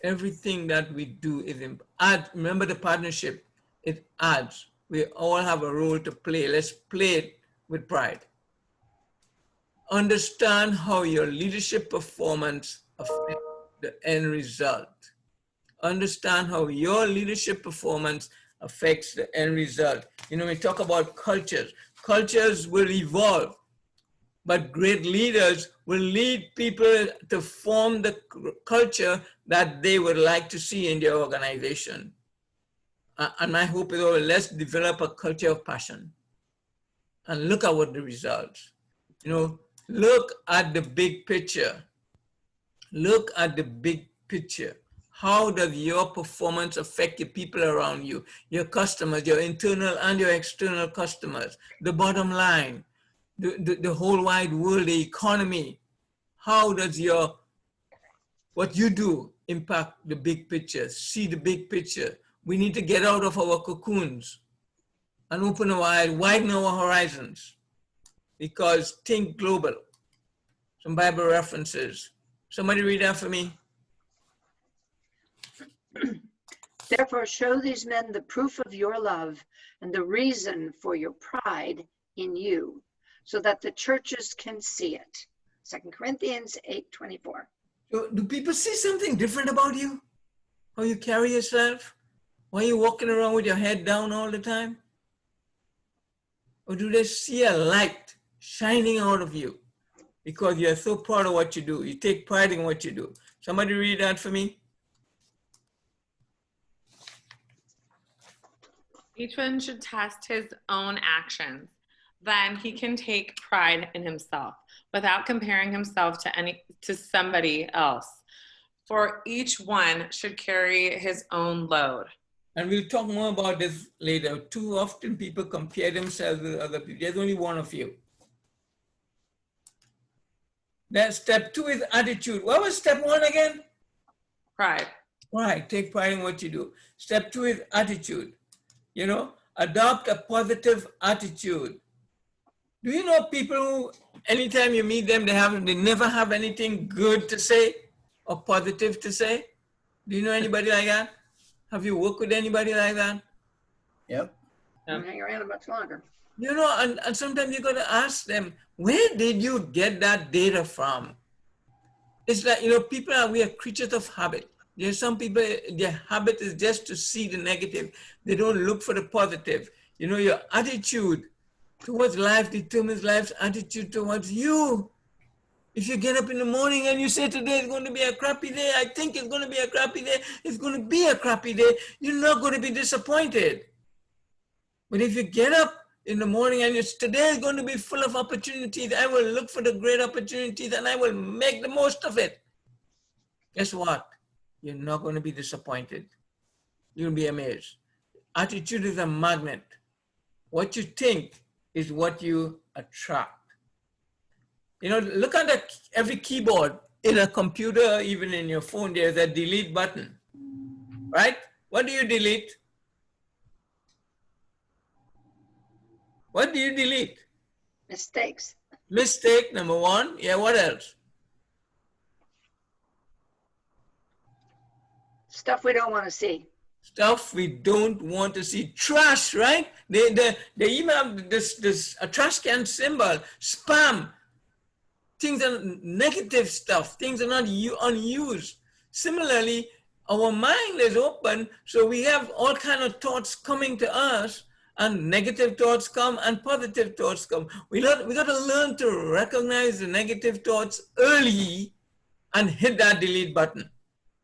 Speaker 1: Everything that we do is important. Remember the partnership. It adds. We all have a role to play. Let's play it with pride. Understand how your leadership performance affects the end result. Understand how your leadership performance affects the end result. You know, we talk about cultures. Cultures will evolve, but great leaders will lead people to form the culture that they would like to see in their organization. And my hope is, let's develop a culture of passion and look at what the results. You know, look at the big picture. Look at the big picture. How does your performance affect the people around you, your customers, your internal and your external customers, the bottom line, the whole wide world, the economy? How does what you do impact the big picture? See the big picture. We need to get out of our cocoons and open our eyes, widen our horizons, because think global. Some Bible references. Somebody read that for me.
Speaker 3: Therefore, show these men the proof of your love and the reason for your pride in you, so that the churches can see it. 2 Corinthians 8:24.
Speaker 1: Do people see something different about you? How you carry yourself? Why are you walking around with your head down all the time? Or do they see a light shining out of you because you're so proud of what you do? You take pride in what you do. Somebody read that for me.
Speaker 7: Each one should test his own actions. Then he can take pride in himself without comparing himself to somebody else. For each one should carry his own load.
Speaker 1: And we'll talk more about this later. Too often people compare themselves with other people. There's only one of you. Then step 2 is attitude. What was step 1 again?
Speaker 7: Pride.
Speaker 1: Right, take pride in what you do. Step 2 is attitude. You know, adopt a positive attitude. Do you know people who, anytime you meet them, they never have anything good to say or positive to say? Do you know anybody like that? Have you worked with anybody like that?
Speaker 4: Yep.
Speaker 3: And hang around much longer.
Speaker 1: You know, and sometimes you got to ask them, where did you get that data from? It's like, you know, we are creatures of habit. There's some people, their habit is just to see the negative. They don't look for the positive. You know, your attitude towards life determines life's attitude towards you. If you get up in the morning and you say today is going to be a crappy day, I think it's going to be a crappy day, it's going to be a crappy day, you're not going to be disappointed. But if you get up in the morning and today is going to be full of opportunities, I will look for the great opportunities and I will make the most of it. Guess what? You're not going to be disappointed. You'll be amazed. Attitude is a magnet. What you think is what you attract. You know, look at every keyboard in a computer, even in your phone, there's a delete button, right? What do you delete? What do you delete?
Speaker 3: Mistakes.
Speaker 1: Mistake, number 1. Yeah, what else?
Speaker 3: Stuff we don't want to see.
Speaker 1: Stuff we don't want to see. Trash, right? They even have this a trash can symbol. Spam. Things are negative stuff. Things are not unused. Similarly, our mind is open, so we have all kind of thoughts coming to us, and negative thoughts come and positive thoughts come. We got to learn to recognize the negative thoughts early and hit that delete button.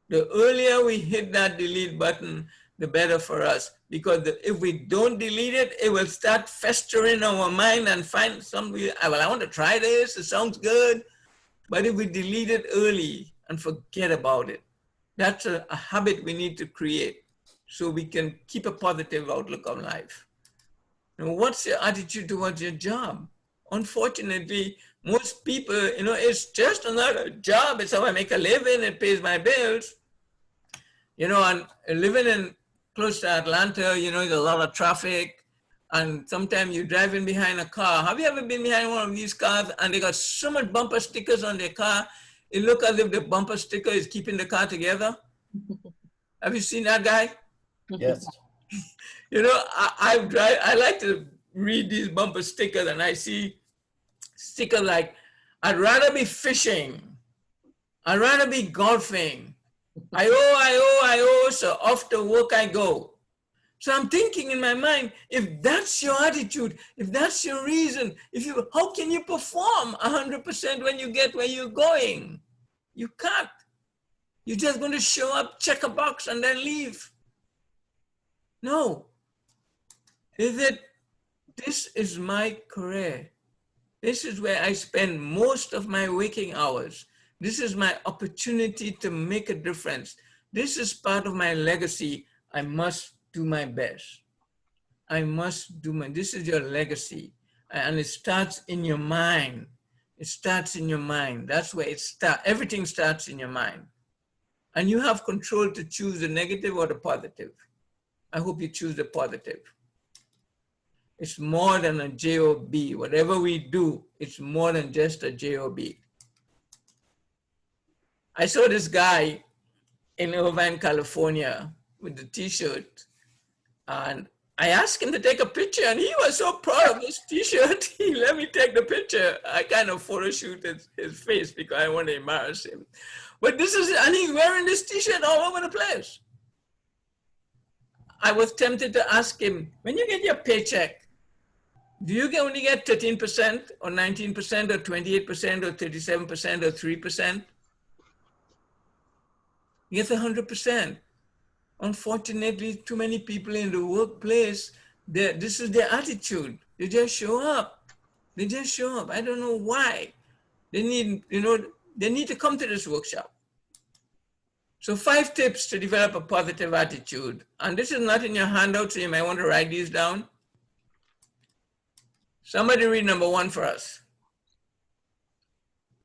Speaker 1: The earlier we hit that delete button, the better for us. Because if we don't delete it, it will start festering in our mind and find something, well, I want to try this, it sounds good. But if we delete it early and forget about it, that's a habit we need to create so we can keep a positive outlook on life. Now, what's your attitude towards your job? Unfortunately, most people, you know, it's just another job. It's how I make a living. It pays my bills. You know, and living in close to Atlanta, you know, there's a lot of traffic. And sometimes you're driving behind a car. Have you ever been behind one of these cars and they got so much bumper stickers on their car? It looks as if the bumper sticker is keeping the car together. Have you seen that guy?
Speaker 4: Yes.
Speaker 1: You know, I like to read these bumper stickers and I see stickers like, I'd rather be fishing. I'd rather be golfing. I owe, so off to work I go. So I'm thinking in my mind, if that's your attitude, if that's your reason, how can you perform 100% when you get where you're going? You can't. You're just going to show up, check a box, and then leave. No. This is my career. This is where I spend most of my waking hours. This is my opportunity to make a difference. This is part of my legacy. I must do my best. This is your legacy. And it starts in your mind. It starts in your mind. That's where it starts. Everything starts in your mind. And you have control to choose the negative or the positive. I hope you choose the positive. It's more than a job. Whatever we do, it's more than just a job. I saw this guy in Irvine, California, with the t-shirt. And I asked him to take a picture, and he was so proud of his t-shirt, he let me take the picture. I kind of photo shooted his face because I want to embarrass him. But this is, and he's wearing this t-shirt all over the place. I was tempted to ask him, when you get your paycheck, do you only get 13% or 19% or 28% or 37% or 3%? You get 100%. Unfortunately, too many people in the workplace, this is their attitude. They just show up. They just show up. I don't know why. They need, they need to come to this workshop. So 5 tips to develop a positive attitude. And this is not in your handout, so you might want to write these down. Somebody read number 1 for us.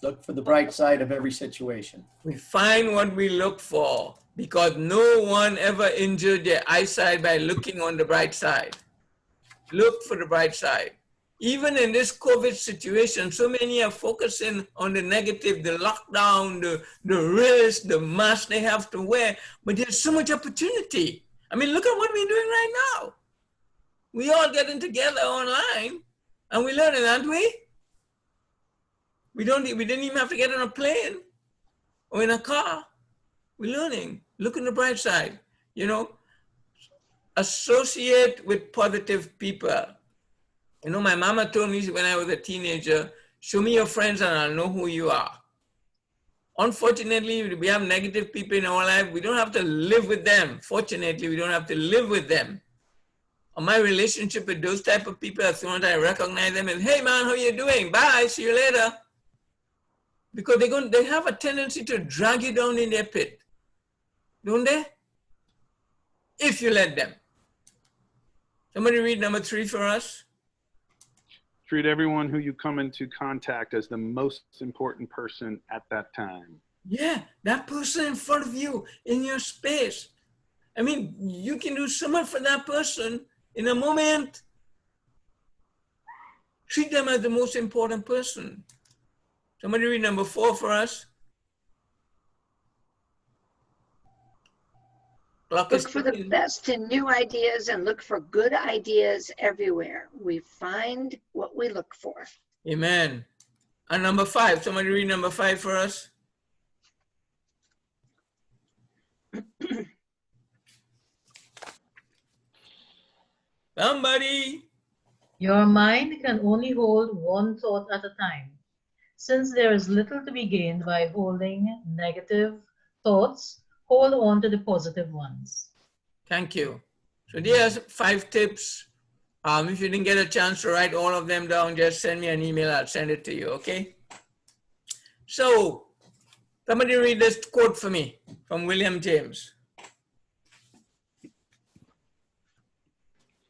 Speaker 4: Look for the bright side of every situation.
Speaker 1: We find what we look for, because no one ever injured their eyesight by looking on the bright side. Look for the bright side. Even in this COVID situation, so many are focusing on the negative, the lockdown, the risk, the mask they have to wear, but there's so much opportunity. I mean, look at what we're doing right now. We all getting together online and we're learning, aren't we? We didn't even have to get on a plane or in a car. We're learning. Look on the bright side. Associate with positive people. My mama told me when I was a teenager, show me your friends and I'll know who you are. Unfortunately, we have negative people in our life. We don't have to live with them. Fortunately, we don't have to live with them. My relationship with those type of people, as soon as I recognize them, is, hey man, how you doing? Bye, see you later. Because they have a tendency to drag you down in their pit. Don't they? If you let them. Somebody read number 3 for us.
Speaker 5: Treat everyone who you come into contact as the most important person at that time.
Speaker 1: Yeah, that person in front of you, in your space. I mean, you can do so much for that person in a moment. Treat them as the most important person. Somebody read number 4 for us.
Speaker 3: Look for the best in new ideas and look for good ideas everywhere. We find what we look for.
Speaker 1: Amen. And number 5, somebody read number 5 for us. Somebody.
Speaker 8: Your mind can only hold one thought at a time. Since there is little to be gained by holding negative thoughts, hold on to the positive ones.
Speaker 1: Thank you. So there's 5 tips. If you didn't get a chance to write all of them down, just send me an email. I'll send it to you, okay? So somebody read this quote for me from William James.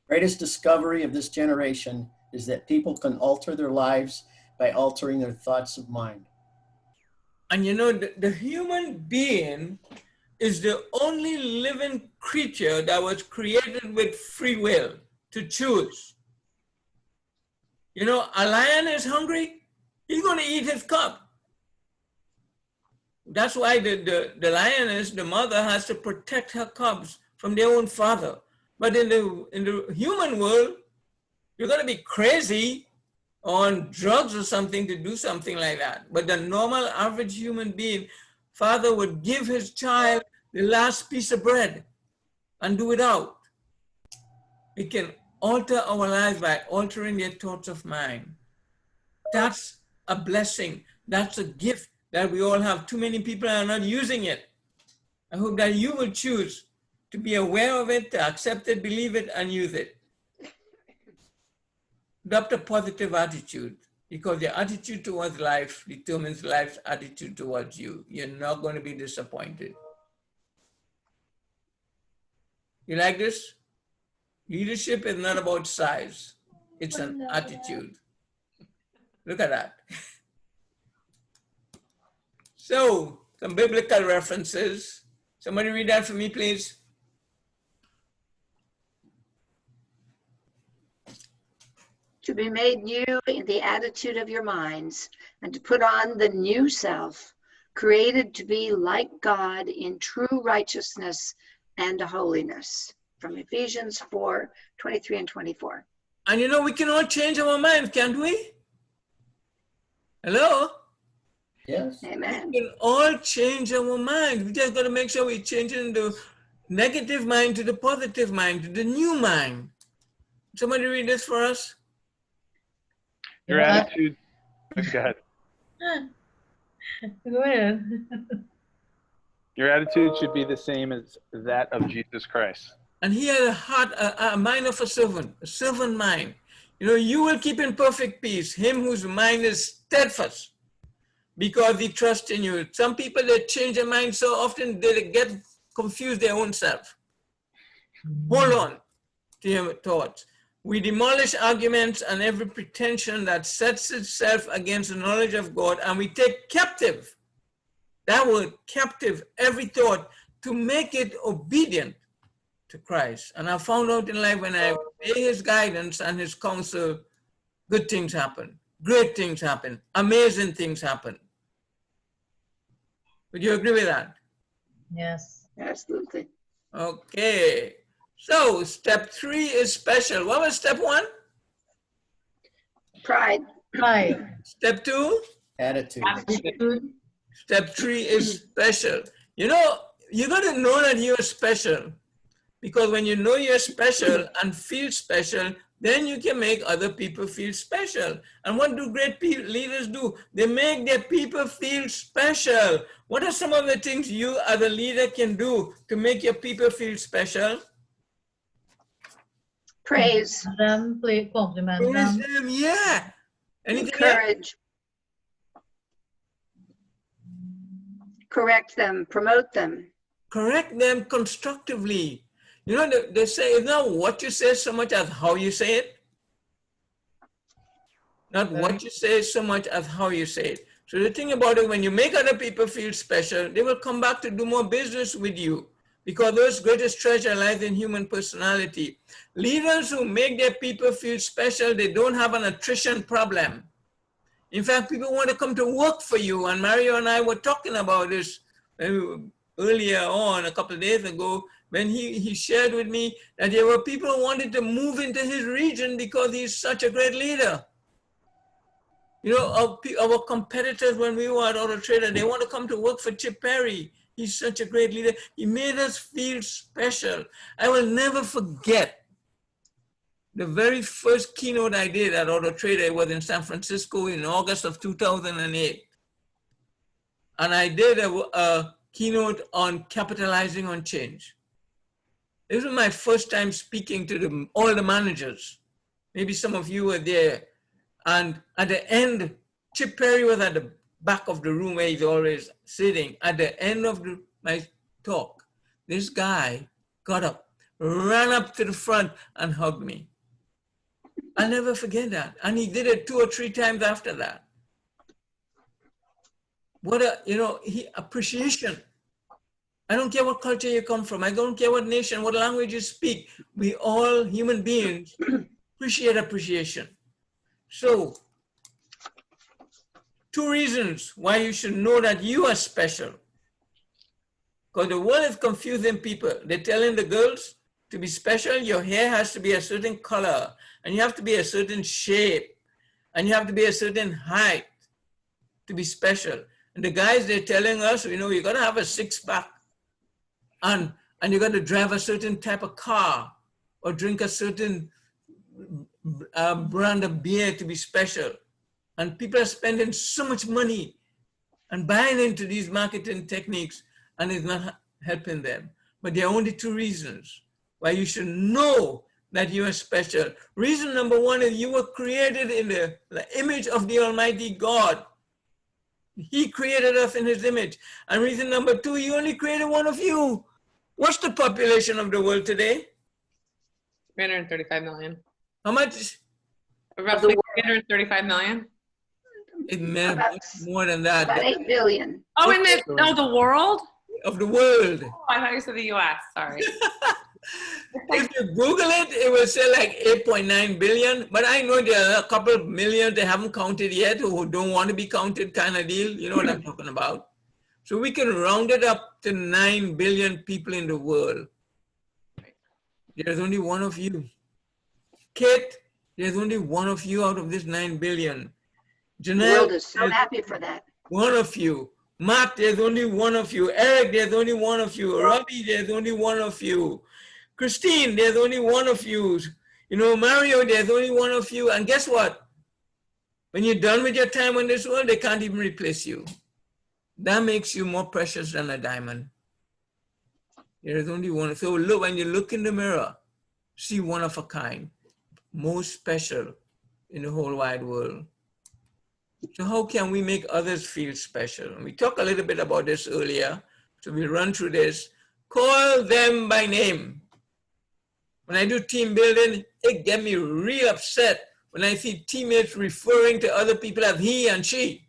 Speaker 4: Greatest discovery of this generation is that people can alter their lives by altering their thoughts of mind.
Speaker 1: And the human being is the only living creature that was created with free will to choose. A lion is hungry, he's going to eat his cub. That's why the lioness, the mother, has to protect her cubs from their own father. But in the human world, you're going to be crazy on drugs or something to do something like that. But the normal average human being, father would give his child the last piece of bread and do without. We can alter our lives by altering their thoughts of mind. That's a blessing. That's a gift that we all have. Too many people are not using it. I hope that you will choose to be aware of it, to accept it, believe it, and use it. Adopt a positive attitude, because your attitude towards life determines life's attitude towards you. You're not going to be disappointed. You like this? Leadership is not about size. It's an attitude. Look at that. So, some biblical references. Somebody read that for me, please.
Speaker 3: To be made new in the attitude of your minds, and to put on the new self, created to be like God in true righteousness and holiness, from Ephesians 4, 23 and 24.
Speaker 1: And you know, we can all change our mind, can't we? Hello?
Speaker 4: Yes.
Speaker 3: Amen.
Speaker 1: We can all change our mind. We just got to make sure we change it into negative mind to the positive mind, to the new mind. Somebody read this for us?
Speaker 5: Your attitude. Go ahead.
Speaker 8: Go ahead.
Speaker 5: Your attitude should be the same as that of Jesus Christ.
Speaker 1: And he had a heart, a mind of a servant mind. You know, you will keep in perfect peace him whose mind is steadfast because he trusts in you. Some people, they change their mind so often they get confused their own self. Hold on to your thoughts. We demolish arguments and every pretension that sets itself against the knowledge of God, and we take captive, that word captive, every thought to make it obedient to Christ. And I found out in life when I obey his guidance and his counsel, good things happen, great things happen, amazing things happen. Would you agree with that?
Speaker 8: Yes.
Speaker 3: Absolutely.
Speaker 1: Okay. So step 3 is special. What was step 1?
Speaker 3: Pride.
Speaker 8: Pride.
Speaker 1: Step 2?
Speaker 4: Attitude.
Speaker 8: Attitude.
Speaker 1: Step 3 is special. You know, you got to know that you're special, because when you know you're special and feel special, then you can make other people feel special. And what do great leaders do? They make their people feel special. What are some of the things you as a leader can do to make your people feel special?
Speaker 3: Praise.
Speaker 8: Them, compliment
Speaker 1: Praise
Speaker 8: them.
Speaker 1: them, yeah. Anything else?
Speaker 3: Encourage. Correct them. Promote them.
Speaker 1: Correct them constructively. You know, they say it's not what you say so much as how you say it. Not what you say so much as how you say it. So the thing about it, when you make other people feel special, they will come back to do more business with you, because those greatest treasure lies in human personality. Leaders who make their people feel special, they don't have an attrition problem. In fact, people want to come to work for you. And Mario and I were talking about this earlier on, a couple of days ago, when he shared with me that there were people who wanted to move into his region because he's such a great leader. You know, our competitors, when we were at Auto Trader, they want to come to work for Chip Perry. He's such a great leader. He made us feel special. I will never forget the very first keynote I did at Auto Trader. It was in San Francisco in August of 2008. And I did a keynote on capitalizing on change. This was my first time speaking to all the managers. Maybe some of you were there. And at the end, Chip Perry was at the back of the room where he's always sitting. At the end of my talk, this guy got up, ran up to the front and hugged me. I'll never forget that. And he did it 2 or 3 times after that. What a, you know, appreciation. I don't care what culture you come from. I don't care what nation, what language you speak. We all, human beings, appreciate appreciation. So, 2 reasons why you should know that you are special. Because the world is confusing people. They're telling the girls to be special, your hair has to be a certain color, and you have to be a certain shape, and you have to be a certain height to be special. And the guys, they're telling us, you know, you got to have a 6-pack, and you got to drive a certain type of car, or drink a certain brand of beer to be special. And people are spending so much money and buying into these marketing techniques, and it's not helping them. But there are only 2 reasons why you should know that you are special. Reason number 1 is you were created in the image of the Almighty God. He created us in his image. And reason number 2, he only created one of you. What's the population of the world today?
Speaker 7: 335 million.
Speaker 1: How much?
Speaker 7: Roughly 335 million.
Speaker 1: It may be more than that.
Speaker 3: About 8 billion.
Speaker 7: Oh, in the world?
Speaker 1: Of the world.
Speaker 7: Oh, I thought you said the U.S. Sorry.
Speaker 1: If you Google it, it will say like 8.9 billion. But I know there are a couple of million they haven't counted yet who don't want to be counted kind of deal. You know what I'm talking about? So we can round it up to 9 billion people in the world. There's only one of you. Kate, there's only one of you out of this 9 billion.
Speaker 3: The
Speaker 1: Janelle,
Speaker 3: world is so
Speaker 1: there's
Speaker 3: happy for that.
Speaker 1: one of you. Matt, there's only one of you. Eric, there's only one of you. Robbie, there's only one of you. Christine, there's only one of you. You know, Mario, there's only one of you. And guess what? When you're done with your time on this world, they can't even replace you. That makes you more precious than a diamond. There is only one. So look, when you look in the mirror, see one of a kind, most special in the whole wide world. So how can we make others feel special? And we talked a little bit about this earlier. So we'll run through this. Call them by name. When I do team building, it gets me real upset when I see teammates referring to other people as he and she.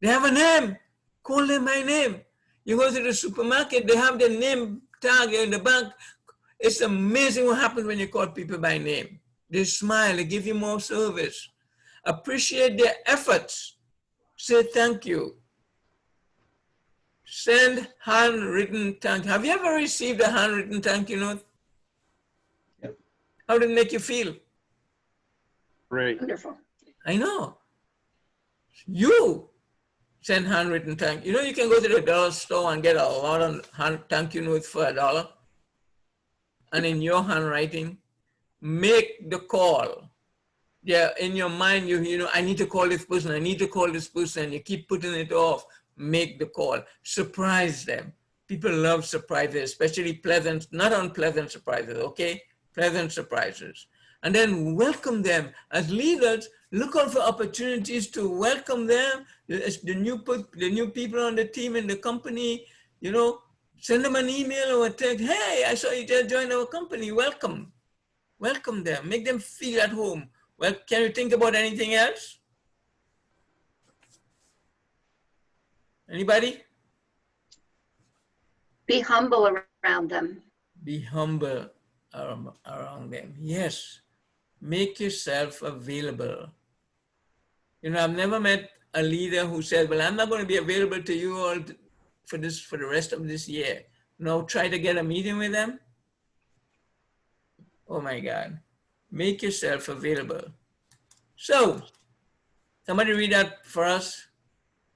Speaker 1: They have a name. Call them by name. You go to the supermarket, they have their name tag in the back. It's amazing what happens when you call people by name. They smile, they give you more service. Appreciate their efforts. Say thank you. Send handwritten thank you. Have you ever received a handwritten thank you note?
Speaker 4: Yep.
Speaker 1: How did it make you feel?
Speaker 5: Great.
Speaker 3: Wonderful.
Speaker 1: I know. You send handwritten thank you. You know, you can go to the dollar store and get a lot of thank you notes for $1. And in your handwriting, make the call. Yeah, in your mind, you know, I need to call this person, I need to call this person. You keep putting it off. Make the call. Surprise them. People love surprises, especially pleasant, not unpleasant surprises, okay? Pleasant surprises. And then welcome them. As leaders, look out for opportunities to welcome them, the new people on the team in the company, you know, send them an email or a text. Hey, I saw you just joined our company. Welcome. Welcome them. Make them feel at home. Well, can you think about anything else? Anybody?
Speaker 3: Be humble around them.
Speaker 1: Be humble around them. Yes. Make yourself available. You know, I've never met a leader who said, well, I'm not going to be available to you all for the rest of this year. No, try to get a meeting with them. Oh my God. Make yourself available. So, somebody read that for us.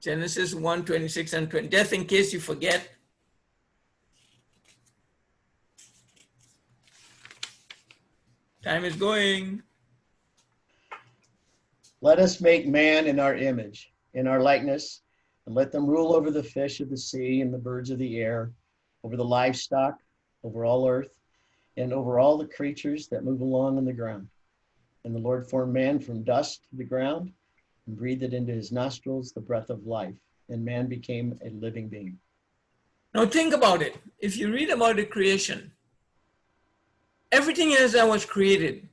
Speaker 1: Genesis 1:26 and 20, just in case you forget. Time is going.
Speaker 4: Let us make man in our image, in our likeness, and let them rule over the fish of the sea and the birds of the air, over the livestock, over all earth, and over all the creatures that move along on the ground. And the Lord formed man from dust to the ground and breathed it into his nostrils the breath of life, and man became a living being.
Speaker 1: Now think about it. If you read about the creation, everything as that was created.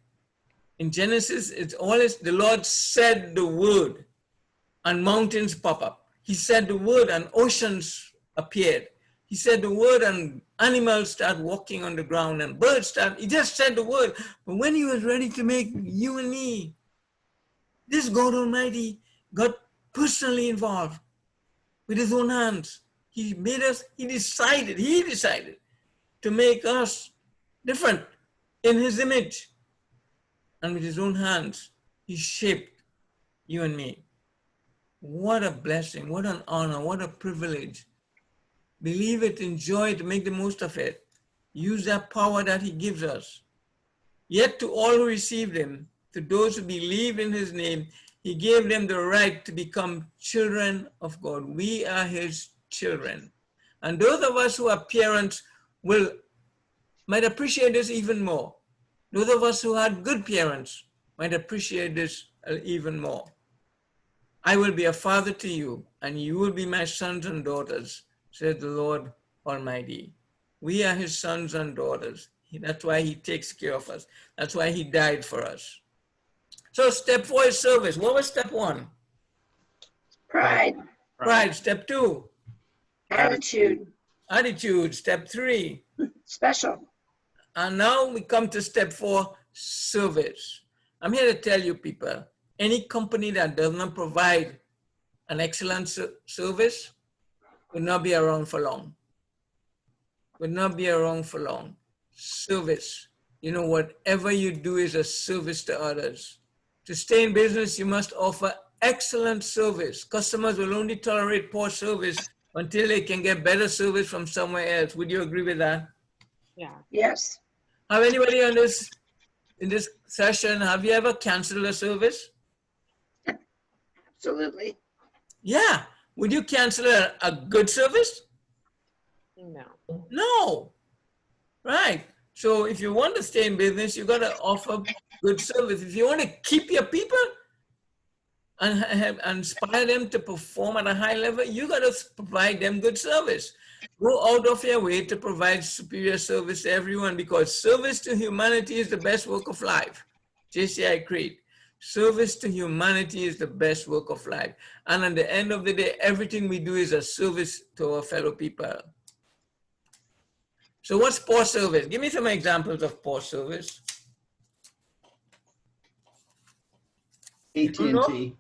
Speaker 1: In Genesis, it's always the Lord said the word and mountains pop up. He said the word and oceans appeared. He said the word and animals start walking on the ground and birds start, he just said the word. But when he was ready to make you and me, this God Almighty got personally involved with his own hands. He made us, he decided to make us different in his image. And with his own hands, he shaped you and me. What a blessing, what an honor, what a privilege. Believe it, enjoy it, make the most of it. Use that power that he gives us. Yet to all who received him, to those who believe in his name, he gave them the right to become children of God. We are his children. And those of us who are parents might appreciate this even more. Those of us who had good parents might appreciate this even more. I will be a father to you, and you will be my sons and daughters, said the Lord Almighty. We are his sons and daughters. That's why he takes care of us. That's why he died for us. So step 4 is service. What was step 1?
Speaker 3: Pride.
Speaker 1: Pride. Step 2?
Speaker 3: Attitude.
Speaker 1: Attitude. Step 3?
Speaker 3: Special.
Speaker 1: And now we come to step 4, service. I'm here to tell you people, any company that does not provide an excellent service will not be around for long. Will not be around for long. service. You know, whatever you do is a service to others. To stay in business, you must offer excellent service. Customers will only tolerate poor service until they can get better service from somewhere else. Would you agree with that?
Speaker 7: Yeah.
Speaker 3: Yes,
Speaker 1: Have anybody on this, in this session, have you ever canceled a service?
Speaker 3: absolutely.
Speaker 1: Yeah. Would you cancel a good service?
Speaker 7: No.
Speaker 1: No. Right. So if you want to stay in business, you got to offer good service. If you want to keep your people and inspire them to perform at a high level, you got to provide them good service. Go out of your way to provide superior service to everyone, because service to humanity is the best work of life. JCI Creed. Service to humanity is the best work of life. And at the end of the day, everything we do is a service to our fellow people. So what's poor service? Give me some examples of poor service.
Speaker 4: AT&T.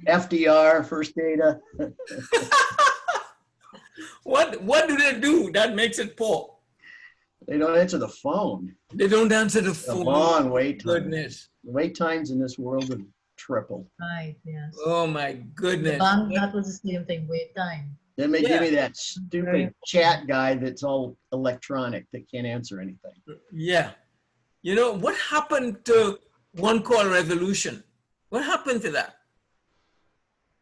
Speaker 4: FDR, First Data.
Speaker 1: What do they do that makes it poor?
Speaker 4: They don't answer the phone.
Speaker 1: They don't answer the
Speaker 4: A
Speaker 1: phone.
Speaker 4: long wait time.
Speaker 1: Goodness.
Speaker 4: The wait times in this world have tripled.
Speaker 8: Right, yes.
Speaker 1: Oh my
Speaker 8: The
Speaker 1: goodness.
Speaker 8: bank, that was the same thing, wait time.
Speaker 4: Then they
Speaker 1: Yeah.
Speaker 4: give me that stupid chat guy that's all electronic that can't answer anything.
Speaker 1: Yeah. You know, what happened to one call resolution? What happened to that?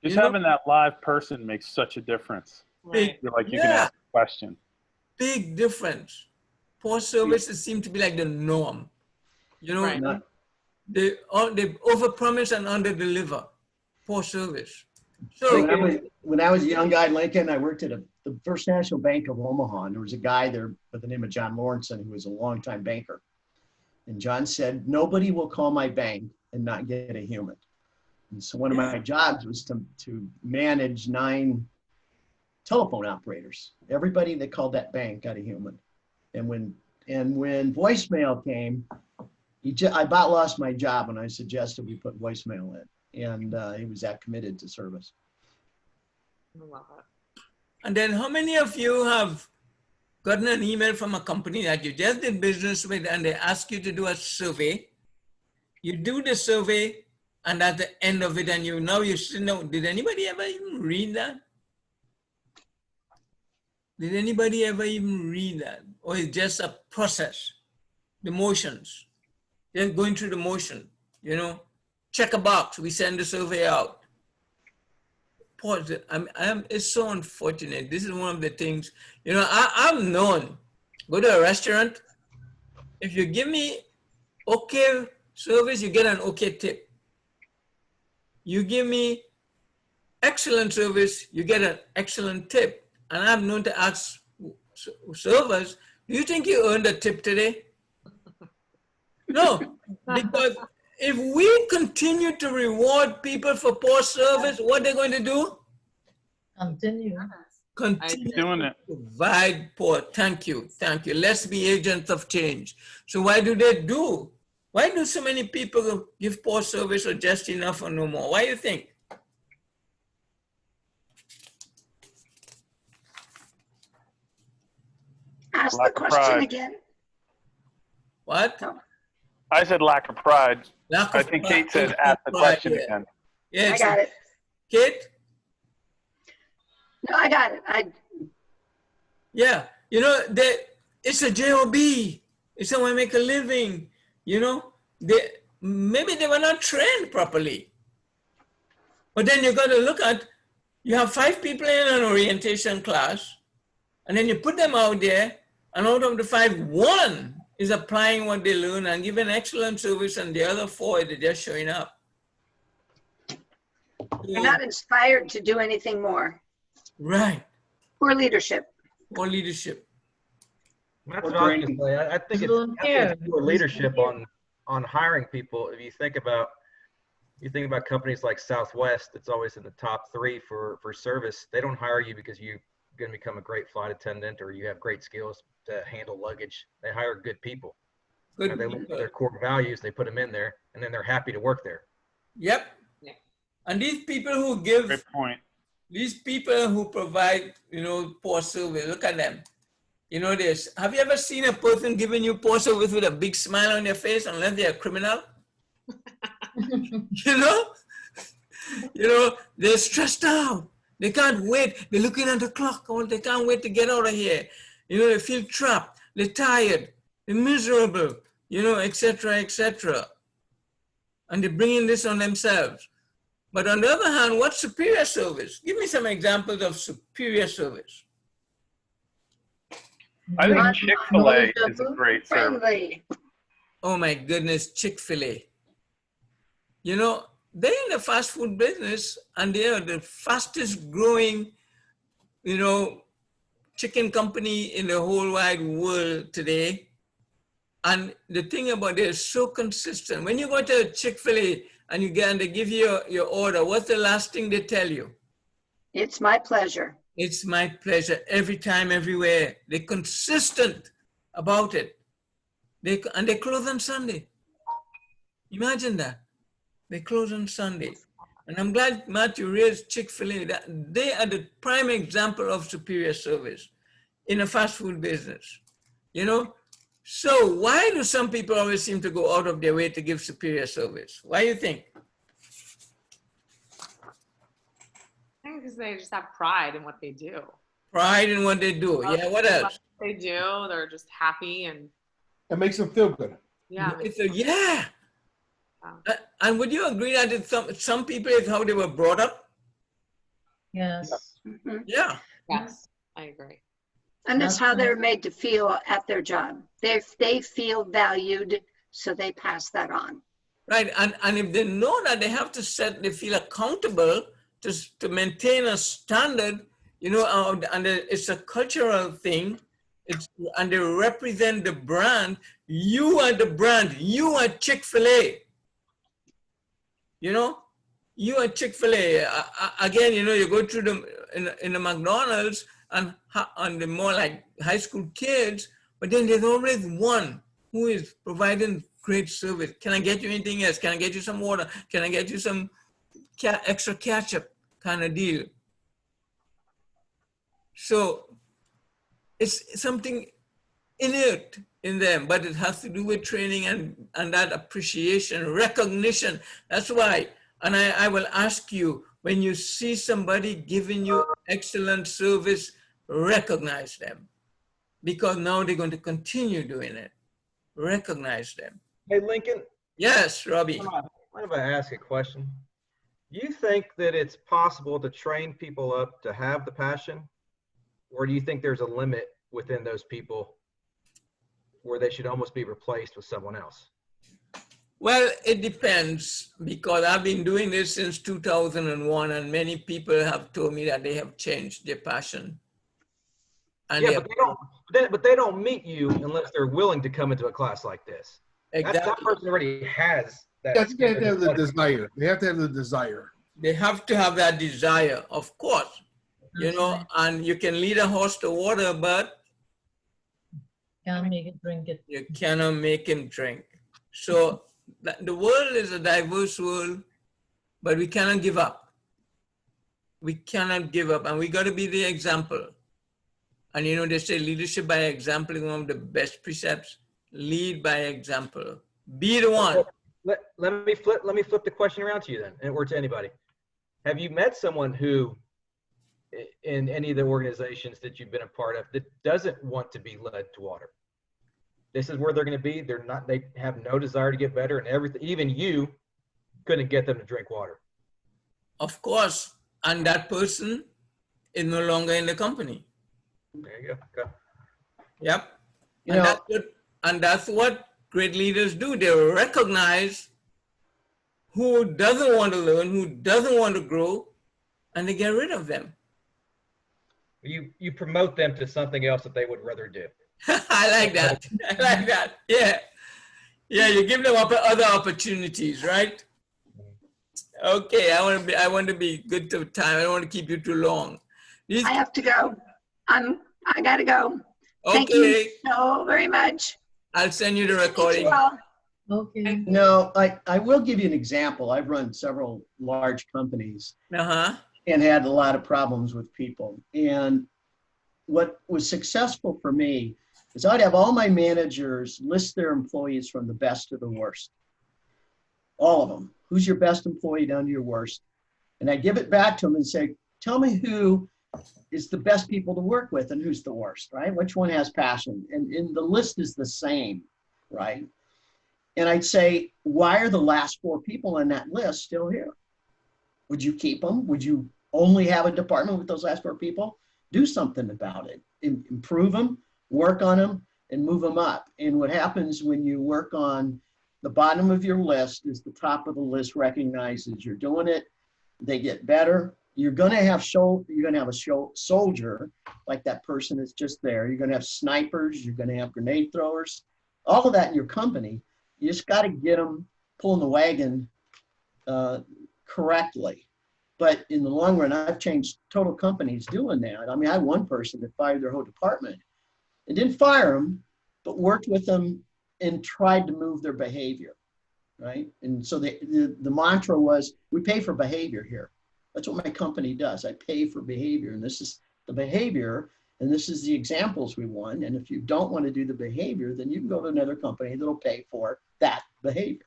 Speaker 5: Just
Speaker 1: You know-
Speaker 5: having that live person makes such a difference.
Speaker 1: Big,
Speaker 5: You're like, you can
Speaker 1: Yeah.
Speaker 5: ask a question.
Speaker 1: big difference. Poor services seem to be like the norm. You know,
Speaker 7: Right.
Speaker 4: Not-
Speaker 1: they overpromise and underdeliver. Poor service. So
Speaker 4: When I was a young guy in Lincoln, I worked at the First National Bank of Omaha, and there was a guy there by the name of John Lawrenson, who was a longtime banker. And John said, nobody will call my bank and not get a human. And so one of my jobs was to manage 9 telephone operators. Everybody that called that bank got a human. And when voicemail came, I about lost my job when I suggested we put voicemail in. And he was that committed to service.
Speaker 7: I love it.
Speaker 1: And then how many of you have gotten an email from a company that you just did business with and they ask you to do a survey? You do the survey, and at the end of it, and you still know, did anybody ever even read that? Did anybody ever even read that? Or it's just a process, the motions, just going through the motion, you know? Check a box, we send the survey out. Pause it. It's so unfortunate. This is one of the things, you know, I'm known. Go to a restaurant. If you give me okay service, you get an okay tip. You give me excellent service, you get an excellent tip. And I'm known to ask servers, do you think you earned a tip today? No, because if we continue to reward people for poor service, what they're going to do?
Speaker 8: Continue.
Speaker 1: Continue
Speaker 5: Doing it.
Speaker 1: to provide poor. Thank you. Thank you. Let's be agents of change. So why do they do? Why do so many people give poor service or just enough or no more? Why do you think?
Speaker 3: Ask the
Speaker 5: Lack of
Speaker 3: question
Speaker 5: pride.
Speaker 3: again.
Speaker 1: What?
Speaker 5: I said lack of pride.
Speaker 1: Lack
Speaker 5: I
Speaker 1: of
Speaker 5: think
Speaker 1: pride.
Speaker 5: Kate said ask the question
Speaker 1: Yeah.
Speaker 5: again.
Speaker 1: Yeah,
Speaker 3: I got it.
Speaker 1: Kate?
Speaker 3: No, I got it.
Speaker 1: Yeah. You know, it's a job. It's how I make a living. You know, maybe they were not trained properly. But then you got to look at, you have 5 people in an orientation class, and then you put them out there, and out of the 5, 1 is applying what they learn and giving excellent service, and the other 4, they're just showing up.
Speaker 3: You're not inspired to do anything more.
Speaker 1: Right.
Speaker 3: Poor leadership.
Speaker 1: Or leadership.
Speaker 2: That's what I was gonna say. I think it's
Speaker 8: Don't care.
Speaker 2: poor leadership on hiring people. If you think about companies like Southwest, that's always in the top 3 for service. They don't hire you because you're going to become a great flight attendant or you have great skills to handle luggage. They hire good people.
Speaker 1: Good
Speaker 2: And they look
Speaker 1: people.
Speaker 2: at their core values, they put them in there, and then they're happy to work there.
Speaker 1: Yep.
Speaker 7: Yeah.
Speaker 1: And these people who give
Speaker 5: Great point.
Speaker 1: These people who provide, poor service, look at them. You know this. Have you ever seen a person giving you poor service with a big smile on their face unless they're a criminal? you know, they're stressed out. They can't wait. They're looking at the clock. Oh, they can't wait to get out of here. They feel trapped. They're tired. They're miserable, etc., etc. And they're bringing this on themselves. But on the other hand, what's superior service? Give me some examples of superior service.
Speaker 5: I think Chick-fil-A is a great service.
Speaker 3: Friendly.
Speaker 1: Oh my goodness, Chick-fil-A. They're in the fast food business and they are the fastest growing, chicken company in the whole wide world today. And the thing about it, they're so consistent. When you go to Chick-fil-A and they give you your order, what's the last thing they tell you?
Speaker 3: It's my pleasure.
Speaker 1: It's my pleasure every time, everywhere. They're consistent about it. They close on Sunday. Imagine that. They close on Sunday. And I'm glad Matthew raised Chick-fil-A. That they are the prime example of superior service in a fast food business. So why do some people always seem to go out of their way to give superior service? Why do you think?
Speaker 7: I think because they just have pride in what they do.
Speaker 1: Pride in what they do. Yeah, what else?
Speaker 7: They do. They're just happy and.
Speaker 6: It makes them feel good.
Speaker 7: Yeah.
Speaker 1: Yeah. And would you agree that some people is how they were brought up?
Speaker 8: Yes.
Speaker 3: Mhm.
Speaker 1: Yeah.
Speaker 7: Yes, I agree.
Speaker 3: And that's how they're made to feel at their job. They feel valued, so they pass that on.
Speaker 1: Right. And if they know that they feel accountable to maintain a standard, and it's a cultural thing. And they represent the brand. You are the brand. You are Chick-fil-A. You are Chick-fil-A. Again, you go through in the McDonald's and the more like high school kids, but then there's always one who is providing great service. Can I get you anything else? Can I get you some water? Can I get you some extra ketchup kind of deal? So it's something innate in them, but it has to do with training and that appreciation, recognition. That's why, and I will ask you, when you see somebody giving you excellent service, recognize them, because now they're going to continue doing it. Recognize them.
Speaker 2: Hey, Lincoln.
Speaker 1: Yes, Robbie.
Speaker 2: Mind if I ask a question? Do you think that it's possible to train people up to have the passion? Or do you think there's a limit within those people where they should almost be replaced with someone else?
Speaker 1: Well, it depends, because I've been doing this since 2001, and many people have told me that they have changed their passion. And
Speaker 2: yeah, but they don't meet you unless they're willing to come into a class like this.
Speaker 1: Exactly.
Speaker 2: That person already has that.
Speaker 6: Yes, they have to have the desire. They have to have the desire.
Speaker 1: They have to have that desire, of course. And you can lead a horse to water, but
Speaker 8: Can't make it drink it.
Speaker 1: you cannot make him drink. So the world is a diverse world, but we cannot give up. We cannot give up, and we got to be the example. And they say leadership by example is one of the best precepts. Lead by example. Be the one.
Speaker 2: Let me flip the question around to you then, or to anybody. Have you met someone who, in any of the organizations that you've been a part of, that doesn't want to be led to water? This is where they're going to be. They have no desire to get better, and everything. Even you couldn't get them to drink water.
Speaker 1: Of course. And that person is no longer in the company.
Speaker 2: There you go. Okay.
Speaker 1: Yep. And that's what great leaders do. They recognize who doesn't want to learn, who doesn't want to grow, and they get rid of them.
Speaker 2: You promote them to something else that they would rather do.
Speaker 1: I like that. I like that. Yeah. Yeah, you give them other opportunities, right? Okay, I want to be good to time. I don't want to keep you too long.
Speaker 3: I have to go. I gotta go. Thank
Speaker 1: Okay.
Speaker 3: you so very much.
Speaker 1: I'll send you the
Speaker 3: Thank
Speaker 1: recording.
Speaker 3: you all.
Speaker 8: Okay.
Speaker 4: No, I will give you an example. I've run several large companies,
Speaker 1: Uh-huh.
Speaker 4: and had a lot of problems with people. And what was successful for me is I'd have all my managers list their employees from the best to the worst. All of them. Who's your best employee down to your worst? And I give it back to them and say, tell me who is the best people to work with and who's the worst, right? Which one has passion? And the list is the same, right? And I'd say, why are the last 4 people in that list still here? Would you keep them? Would you only have a department with those last 4 people? Do something about it. Improve them, work on them, and move them up. And what happens when you work on the bottom of your list is the top of the list recognizes you're doing it. They get better. You're going to have a soldier like that person that's just there. You're going to have snipers. You're going to have grenade throwers. All of that in your company. You just got to get them pulling the wagon correctly. But in the long run, I've changed total companies doing that. I mean, I had one person that fired their whole department and didn't fire them, but worked with them and tried to move their behavior, right? And so the mantra was, we pay for behavior here. That's what my company does. I pay for behavior, and this is the behavior, and this is the examples we want. And if you don't want to do the behavior, then you can go to another company that'll pay for that behavior.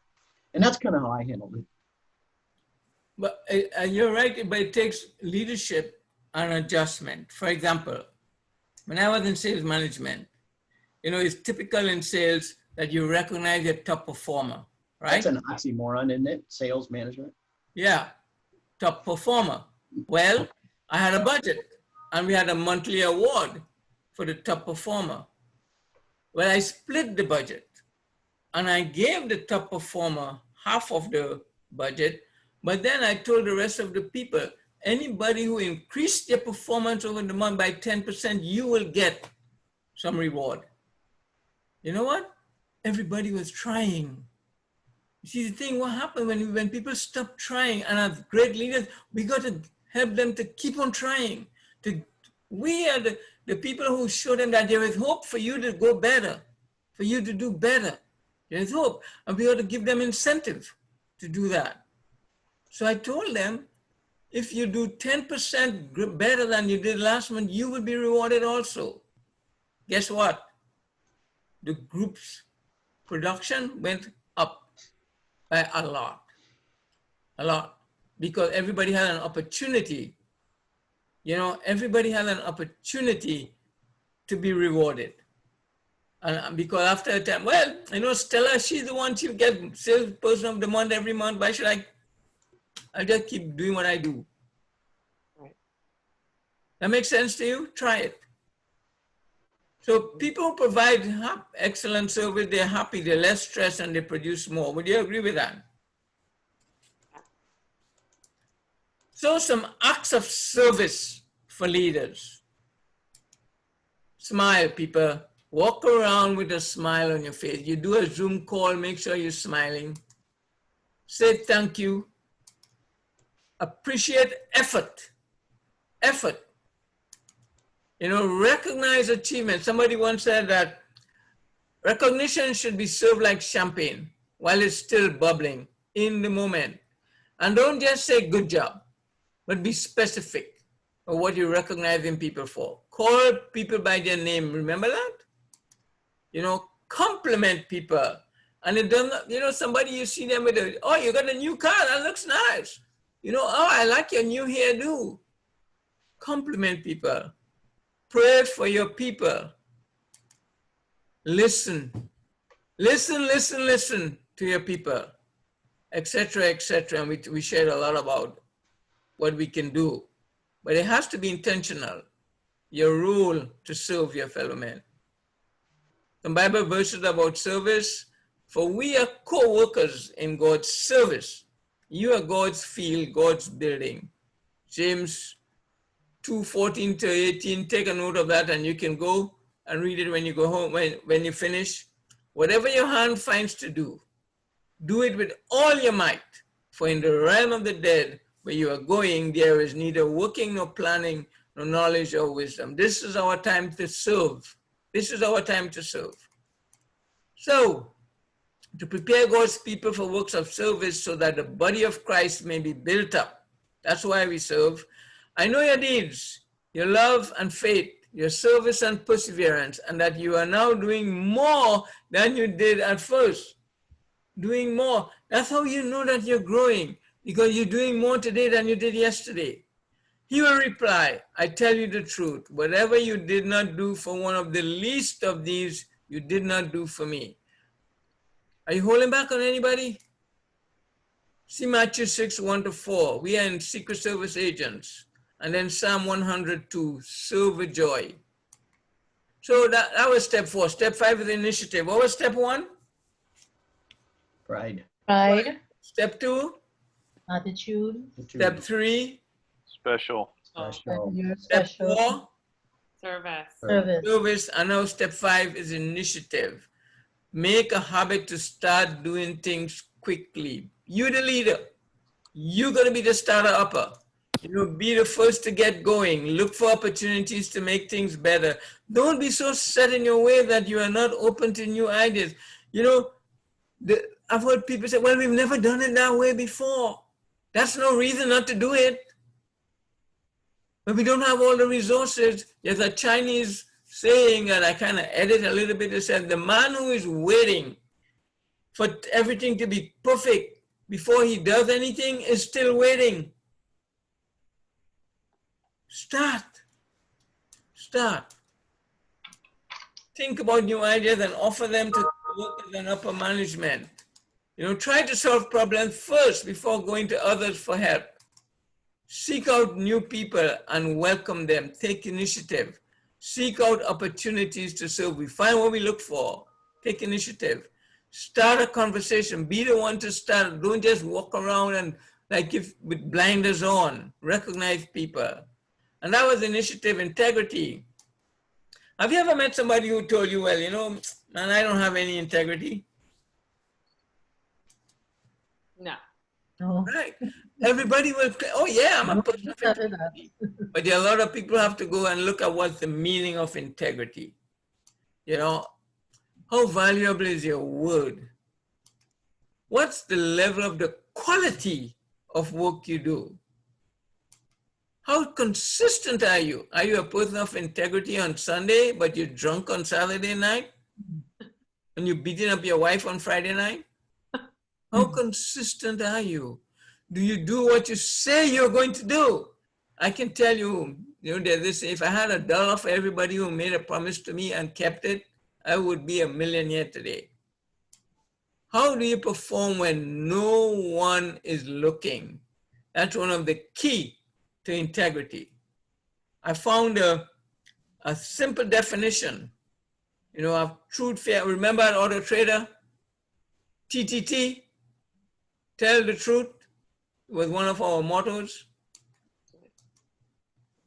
Speaker 4: And that's kind of how I handled it.
Speaker 1: But you're right, but it takes leadership and adjustment. For example, when I was in sales management, it's typical in sales that you recognize your top performer, right?
Speaker 4: That's an oxymoron, isn't it? Sales management.
Speaker 1: Yeah, top performer. Well, I had a budget and we had a monthly award for the top performer. Well, I split the budget and I gave the top performer half of the budget, but then I told the rest of the people, anybody who increased their performance over the month by 10%, you will get some reward. You know what? Everybody was trying. You see the thing, what happened when people stop trying, and as great leaders, we got to help them to keep on trying. We are the people who show them that there is hope for you to go better, for you to do better. There is hope, and we ought to give them incentive to do that. So I told them, if you do 10% better than you did last month, you will be rewarded also. Guess what? The group's production went up by a lot, because everybody had an opportunity. Everybody had an opportunity to be rewarded. And because after a time, Stella, she's the one to get salesperson of the month every month. Why should I'll just keep doing what I do.
Speaker 9: Right.
Speaker 1: That makes sense to you? Try it. So people who provide excellent service, they're happy, they're less stressed, and they produce more. Would you agree with that? So some acts of service for leaders. Smile, people. Walk around with a smile on your face. You do a Zoom call, make sure you're smiling. Say thank you. Appreciate effort. Effort. Recognize achievement. Somebody once said that recognition should be served like champagne while it's still bubbling in the moment. And don't just say good job, but be specific of what you're recognizing people for. Call people by their name. Remember that? Compliment people. And it doesn't, somebody you see them with you got a new car, that looks nice. I like your new hairdo. Compliment people. Pray for your people. Listen to your people, etc., etc. And we shared a lot about what we can do, but it has to be intentional. Your role to serve your fellow men. Some Bible verses about service. For we are co-workers in God's service. You are God's field, God's building. James 2:14-18, take a note of that and you can go and read it when you go home, when you finish. Whatever your hand finds to do it with all your might. For in the realm of the dead, where you are going, there is neither working nor planning, nor knowledge or wisdom. This is our time to serve. This is our time to serve. So, to prepare God's people for works of service so that the body of Christ may be built up. That's why we serve. I know your deeds, your love and faith, your service and perseverance, and that you are now doing more than you did at first. Doing more. That's how you know that you're growing, because you're doing more today than you did yesterday. He will reply, I tell you the truth, whatever you did not do for one of the least of these, you did not do for me. Are you holding back on anybody? See Matthew 6, 1-4. We are in Secret Service agents. And then Psalm 102, serve with joy. So that was step 4. Step 5 is the initiative. What was step 1?
Speaker 4: Pride.
Speaker 8: Pride,
Speaker 1: Step 2?
Speaker 8: attitude,
Speaker 1: Step 3?
Speaker 5: Special.
Speaker 4: Special.
Speaker 8: you're
Speaker 1: Step
Speaker 8: special,
Speaker 1: 4?
Speaker 7: Service.
Speaker 8: service.
Speaker 1: Service. And now step 5 is initiative. Make a habit to start doing things quickly. You're the leader. You're going to be the starter-upper. You know, be the first to get going. Look for opportunities to make things better. Don't be so set in your way that you are not open to new ideas. You know, I've heard people say, well, we've never done it that way before. That's no reason not to do it. But we don't have all the resources. There's a Chinese saying, and I kind of edit a little bit, it said, the man who is waiting for everything to be perfect before he does anything is still waiting. Start. Think about new ideas and offer them to workers and upper management. You know, try to solve problems first before going to others for help. Seek out new people and welcome them. Take initiative. Seek out opportunities to serve. We find what we look for. Take initiative. Start a conversation. Be the one to start. Don't just walk around and like if with blinders on. Recognize people. And that was initiative. Integrity. Have you ever met somebody who told you, well, you know, man, I don't have any integrity?
Speaker 7: No.
Speaker 8: No.
Speaker 1: Right. Everybody will, oh yeah, I'm a person of integrity. But there are a lot of people who have to go and look at what's the meaning of integrity. You know, how valuable is your word? What's the level of the quality of work you do? How consistent are you? Are you a person of integrity on Sunday, but you're drunk on Saturday night? And you're beating up your wife on Friday night? How consistent are you? Do you do what you say you're going to do? I can tell you, you know, there's this, if I had $1 for everybody who made a promise to me and kept it, I would be a millionaire today. How do you perform when no one is looking? That's one of the key to integrity. I found a simple definition, you know, of truth, fair. Remember at Auto Trader, TTT, tell the truth, was one of our mottos.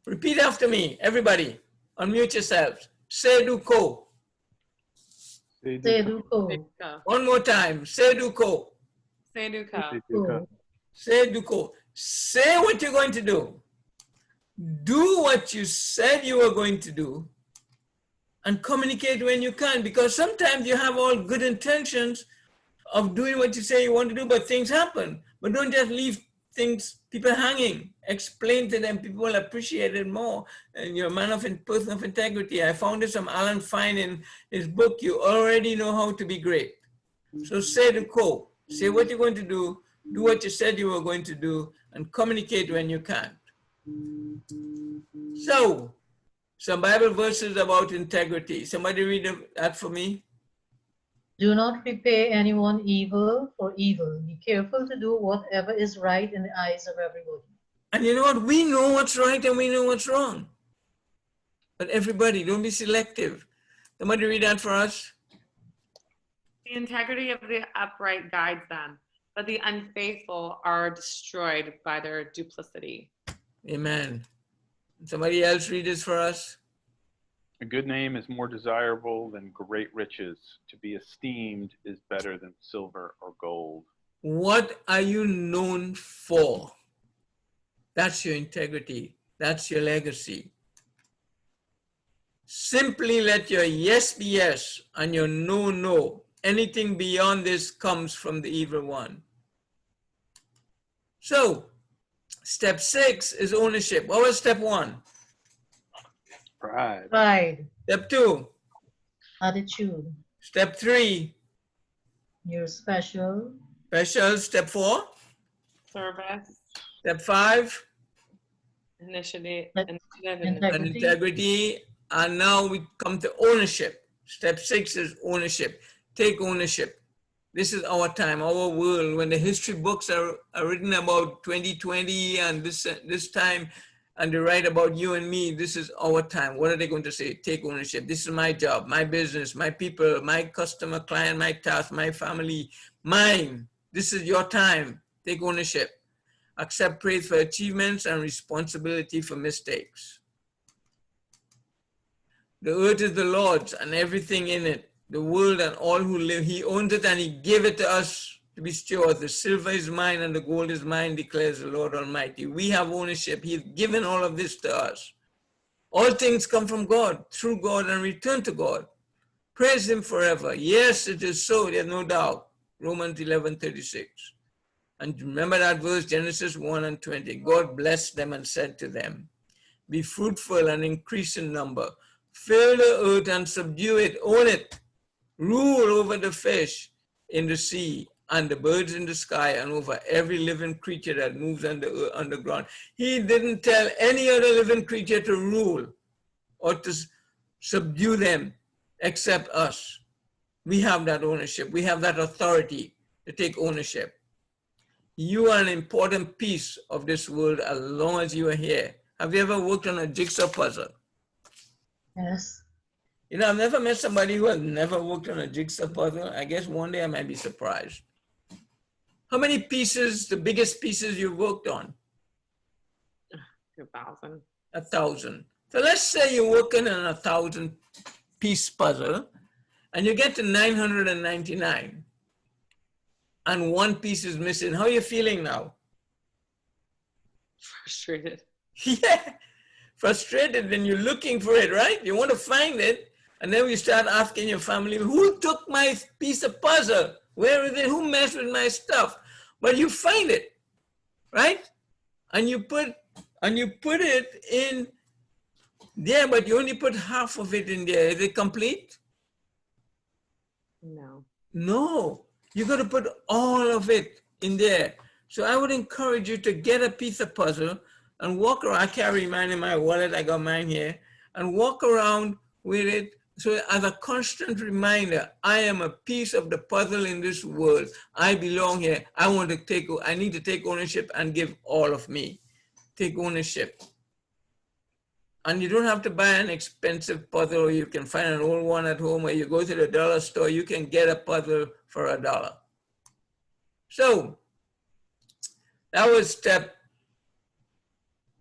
Speaker 1: Repeat after me, everybody. Unmute yourselves. Say do co.
Speaker 8: Say do co.
Speaker 1: One more time. Say do co.
Speaker 7: Say do co.
Speaker 1: Say do co. Say what you're going to do. Do what you said you were going to do. And communicate when you can. Because sometimes you have all good intentions of doing what you say you want to do, but things happen. But don't just leave people hanging. Explain to them, people will appreciate it more. And you're a man of person of integrity. I found this from Alan Fine in his book, You Already Know How to Be Great. So say the quote, say what you're going to do what you said you were going to do, and communicate when you can't. So, some Bible verses about integrity. Somebody read that for me.
Speaker 8: Do not repay anyone evil for evil. Be careful to do whatever is right in the eyes of everybody.
Speaker 1: And you know what? We know what's right and we know what's wrong. But everybody, don't be selective. Somebody read that for us.
Speaker 7: The integrity of the upright guides them, but the unfaithful are destroyed by their duplicity.
Speaker 1: Amen. Somebody else read this for us.
Speaker 5: A good name is more desirable than great riches. To be esteemed is better than silver or gold.
Speaker 1: What are you known for? That's your integrity. That's your legacy. Simply let your yes be yes and your no, no. Anything beyond this comes from the evil one. So, Step 6 is ownership. What was step 1?
Speaker 5: Pride.
Speaker 8: Pride.
Speaker 1: Step 2?
Speaker 8: Attitude.
Speaker 1: Step 3?
Speaker 8: You're special.
Speaker 1: Special. Step 4?
Speaker 7: Service.
Speaker 1: Step 5?
Speaker 7: Initiative.
Speaker 8: Integrity.
Speaker 1: And integrity. And now we come to ownership. Step 6 is ownership. Take ownership. This is our time, our world. When the history books are written about 2020 and this time, and they write about you and me, this is our time. What are they going to say? Take ownership. This is my job, my business, my people, my customer, client, my task, my family, mine. This is your time. Take ownership. Accept praise for achievements and responsibility for mistakes. The earth is the Lord's and everything in it, the world and all who live. He owns it and he gave it to us to be stewards. The silver is mine and the gold is mine, declares the Lord Almighty. We have ownership. He's given all of this to us. All things come from God, through God, and return to God. Praise him forever. Yes, it is so, there's no doubt. Romans 11:36. And remember that verse, Genesis 1:20. God blessed them and said to them, be fruitful and increase in number. Fill the earth and subdue it, own it. Rule over the fish in the sea and the birds in the sky and over every living creature that moves underground. He didn't tell any other living creature to rule or to subdue them except us. We have that ownership. We have that authority to take ownership. You are an important piece of this world as long as you are here. Have you ever worked on a jigsaw puzzle?
Speaker 8: Yes.
Speaker 1: You know, I've never met somebody who has never worked on a jigsaw puzzle. I guess one day I might be surprised. How many pieces, the biggest pieces you've worked on?
Speaker 7: 2,000.
Speaker 1: 1,000. So let's say you're working on a 1,000-piece puzzle and you get to 999 and one piece is missing. How are you feeling now?
Speaker 7: Frustrated.
Speaker 1: Yeah, frustrated when you're looking for it, right? You want to find it. And then you start asking your family, who took my piece of puzzle? Where is it? Who messed with my stuff? But you find it, right? And you put it in there, but you only put half of it in there. Is it complete?
Speaker 7: No.
Speaker 1: No, you got to put all of it in there. So I would encourage you to get a piece of puzzle and walk around. I carry mine in my wallet. I got mine here, and walk around with it. So as a constant reminder, I am a piece of the puzzle in this world. I belong here. I need to take ownership and give all of me. Take ownership. And you don't have to buy an expensive puzzle, or you can find an old one at home, or you go to the dollar store, you can get a puzzle for $1. So that was step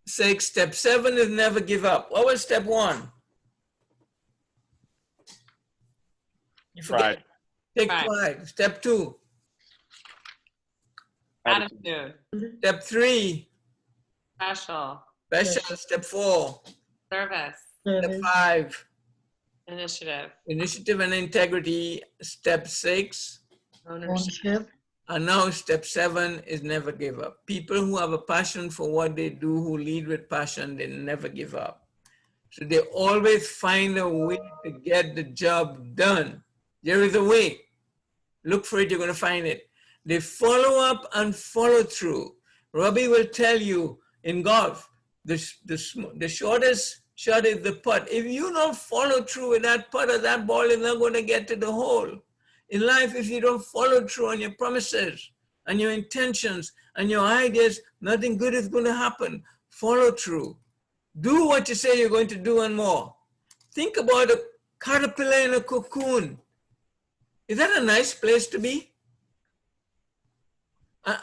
Speaker 1: 6. Step 7 is never give up. What was step 1? You forget.
Speaker 5: Pride.
Speaker 1: Take
Speaker 7: Pride.
Speaker 1: pride. Step 2.
Speaker 7: Attitude.
Speaker 1: Step 3.
Speaker 7: Special.
Speaker 1: Special. Step 4.
Speaker 7: Service.
Speaker 1: Step
Speaker 8: Service.
Speaker 1: 5.
Speaker 7: Initiative.
Speaker 1: Initiative and integrity. Step 6.
Speaker 8: Ownership.
Speaker 1: And now step 7 is never give up. People who have a passion for what they do, who lead with passion, they never give up. So they always find a way to get the job done. There is a way. Look for it, you're going to find it. They follow up and follow through. Robbie will tell you in golf, the shortest shot is the putt. If you don't follow through with that putter, that ball is not going to get to the hole. In life, if you don't follow through on your promises and your intentions and your ideas, nothing good is going to happen. Follow through. Do what you say you're going to do and more. Think about a caterpillar in a cocoon. Is that a nice place to be?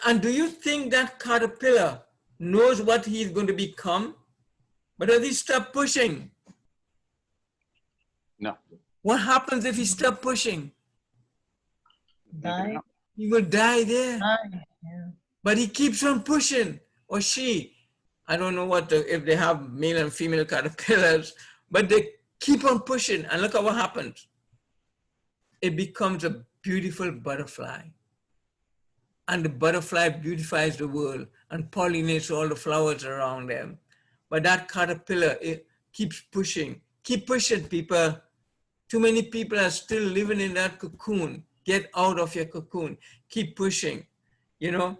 Speaker 1: And do you think that caterpillar knows what he's going to become? But does he stop pushing?
Speaker 5: No.
Speaker 1: What happens if he stops pushing?
Speaker 8: Die.
Speaker 1: He will die there.
Speaker 8: Die. Yeah.
Speaker 1: But he keeps on pushing, or she. I don't know if they have male and female caterpillars, but they keep on pushing, and look at what happens. It becomes a beautiful butterfly. and the butterfly beautifies the world and pollinates all the flowers around them. But that caterpillar, it keeps pushing. Keep pushing, people. Too many people are still living in that cocoon. Get out of your cocoon. Keep pushing. You know,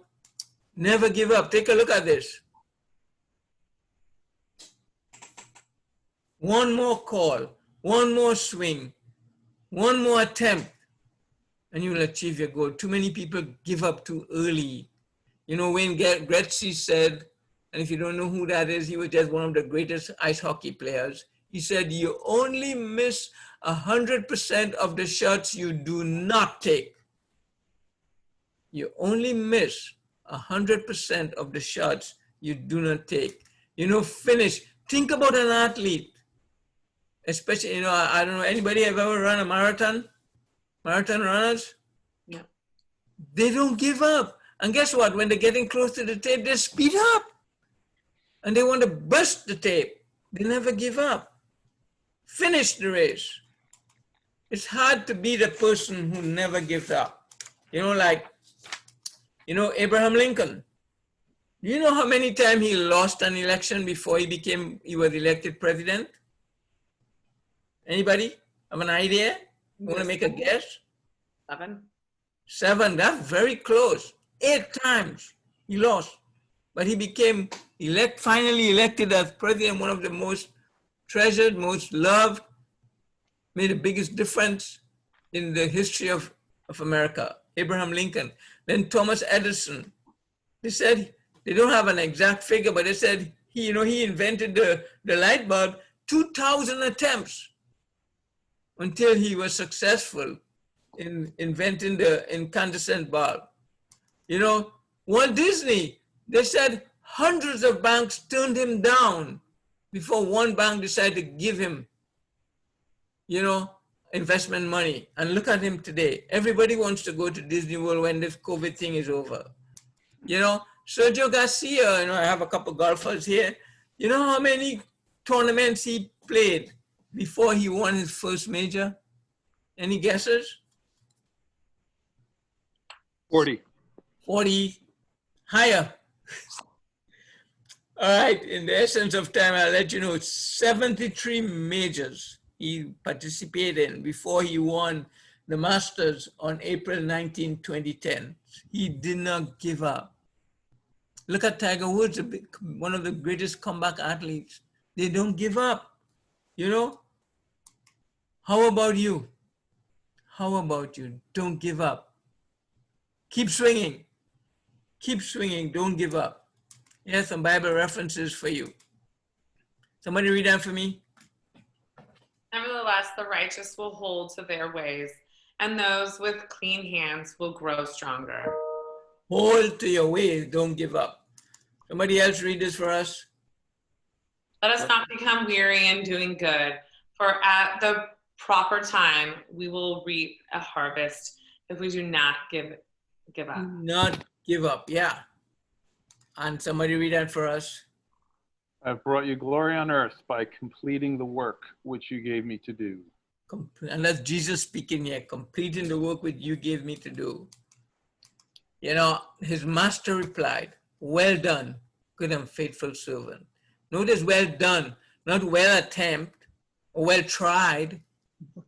Speaker 1: never give up. Take a look at this. One more call, one more swing, one more attempt, and you will achieve your goal. Too many people give up too early. You know, Wayne Gretzky said, and if you don't know who that is, he was just one of the greatest ice hockey players. He said, you only miss 100% of the shots you do not take. You only miss 100% of the shots you do not take. You know, finish. Think about an athlete. Especially, you know, I don't know, anybody have ever run a marathon? Marathon runners?
Speaker 7: No.
Speaker 1: They don't give up. And guess what? When they're getting close to the tape, they speed up. And they want to burst the tape. They never give up. Finish the race. It's hard to be the person who never gives up. You know, like, you know, Abraham Lincoln. Do you know how many times he lost an election before he was elected president? Anybody have an idea? You want to make a guess?
Speaker 7: 7.
Speaker 1: 7, that's very close. 8 times he lost. But he became finally elected as president, one of the most treasured, most loved, made the biggest difference in the history of America, Abraham Lincoln. Then Thomas Edison. They said, they don't have an exact figure, but they said, he invented the light bulb, 2,000 attempts until he was successful in inventing the incandescent bulb. You know, Walt Disney, they said hundreds of banks turned him down before one bank decided to give him, you know, investment money. And look at him today. Everybody wants to go to Disney World when this COVID thing is over. You know, Sergio Garcia, you know, I have a couple golfers here. You know how many tournaments he played before he won his first major? Any guesses?
Speaker 5: 40.
Speaker 1: 40, higher. All right, in the essence of time, I'll let you know, 73 majors he participated in before he won the Masters on April 19, 2010. He did not give up. Look at Tiger Woods, one of the greatest comeback athletes. They don't give up, you know? How about you? How about you? Don't give up. Keep swinging. Keep swinging, don't give up. Here's some Bible references for you. Somebody read that for me.
Speaker 7: Nevertheless, the righteous will hold to their ways, and those with clean hands will grow stronger.
Speaker 1: Hold to your ways, don't give up. Somebody else read this for us.
Speaker 7: Let us not become weary in doing good, for at the proper time we will reap a harvest if we do not give up.
Speaker 1: Do not give up, yeah. And somebody read that for us.
Speaker 5: I've brought you glory on earth by completing the work which you gave me to do.
Speaker 1: And that's Jesus speaking here, completing the work which you gave me to do. You know, his master replied, well done, good and faithful servant. Notice well done, not well attempt or well tried,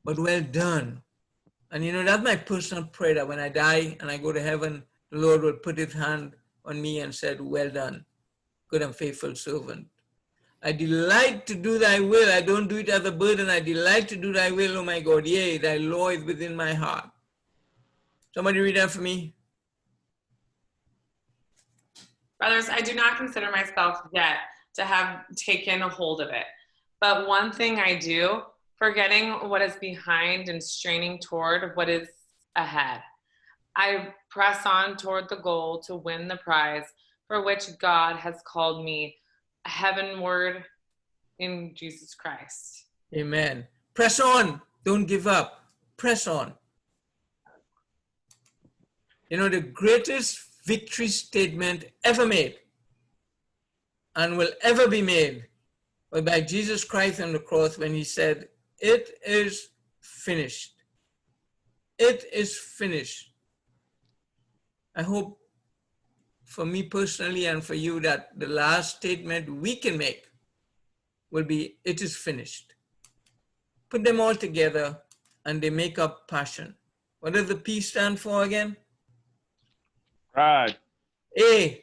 Speaker 1: but well done. And you know, that's my personal prayer, that when I die and I go to heaven, the Lord will put his hand on me and said, well done, good and faithful servant. I delight to do thy will. I don't do it as a burden. I delight to do thy will, oh my God. Yea, thy law is within my heart. Somebody read that for me.
Speaker 7: Brothers, I do not consider myself yet to have taken a hold of it. But one thing I do, forgetting what is behind and straining toward what is ahead. I press on toward the goal to win the prize for which God has called me heavenward in Jesus Christ.
Speaker 1: Amen. Press on. Don't give up. Press on. You know, the greatest victory statement ever made and will ever be made was by Jesus Christ on the cross when he said, it is finished. It is finished. I hope for me personally and for you, that the last statement we can make will be, it is finished. Put them all together and they make up passion. What does the P stand for again?
Speaker 5: Pride.
Speaker 1: A,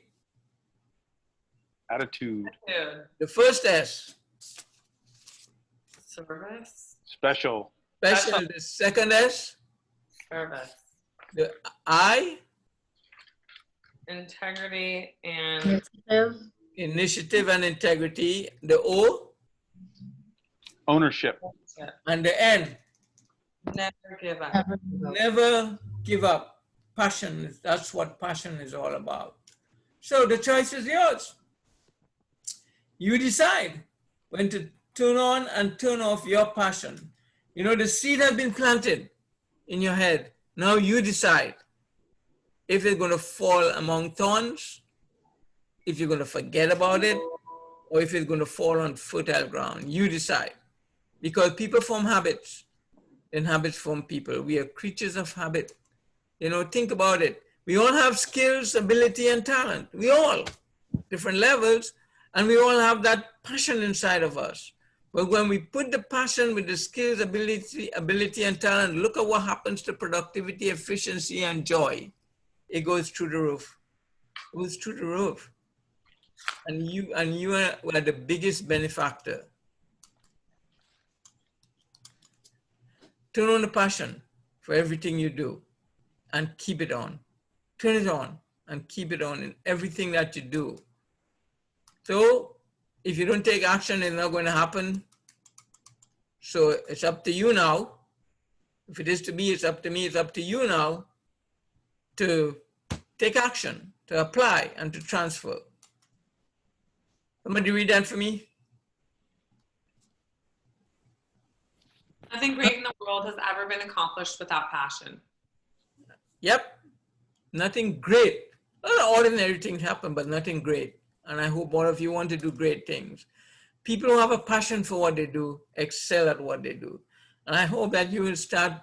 Speaker 5: Attitude.
Speaker 7: Dude.
Speaker 1: the first S.
Speaker 7: Service.
Speaker 5: Special.
Speaker 1: Special, the second S.
Speaker 7: Service.
Speaker 1: The I,
Speaker 7: Integrity and
Speaker 8: Initiative.
Speaker 1: initiative and integrity. The O,
Speaker 5: Ownership.
Speaker 1: and the N,
Speaker 7: never give up.
Speaker 8: Never give up.
Speaker 1: never give up. Passion, that's what passion is all about. So the choice is yours. You decide when to turn on and turn off your passion. You know, the seed has been planted in your head. Now you decide if it's going to fall among thorns, if you're going to forget about it, or if it's going to fall on fertile ground. You decide. Because people form habits, and habits form people. We are creatures of habit. You know, think about it. We all have skills, ability, and talent. We all, different levels, and we all have that passion inside of us. But when we put the passion with the skills, ability, and talent, look at what happens to productivity, efficiency, and joy. It goes through the roof. It goes through the roof. And you are the biggest benefactor. Turn on the passion for everything you do and keep it on. Turn it on and keep it on in everything that you do. So if you don't take action, it's not going to happen. So it's up to you now. If it is to be, it's up to me. It's up to you now to take action, to apply, and to transfer. Somebody read that for me.
Speaker 7: Nothing great in the world has ever been accomplished without passion.
Speaker 1: Yep. Nothing great. A lot of ordinary things happen, but nothing great. And I hope all of you want to do great things. People who have a passion for what they do excel at what they do. And I hope that you will start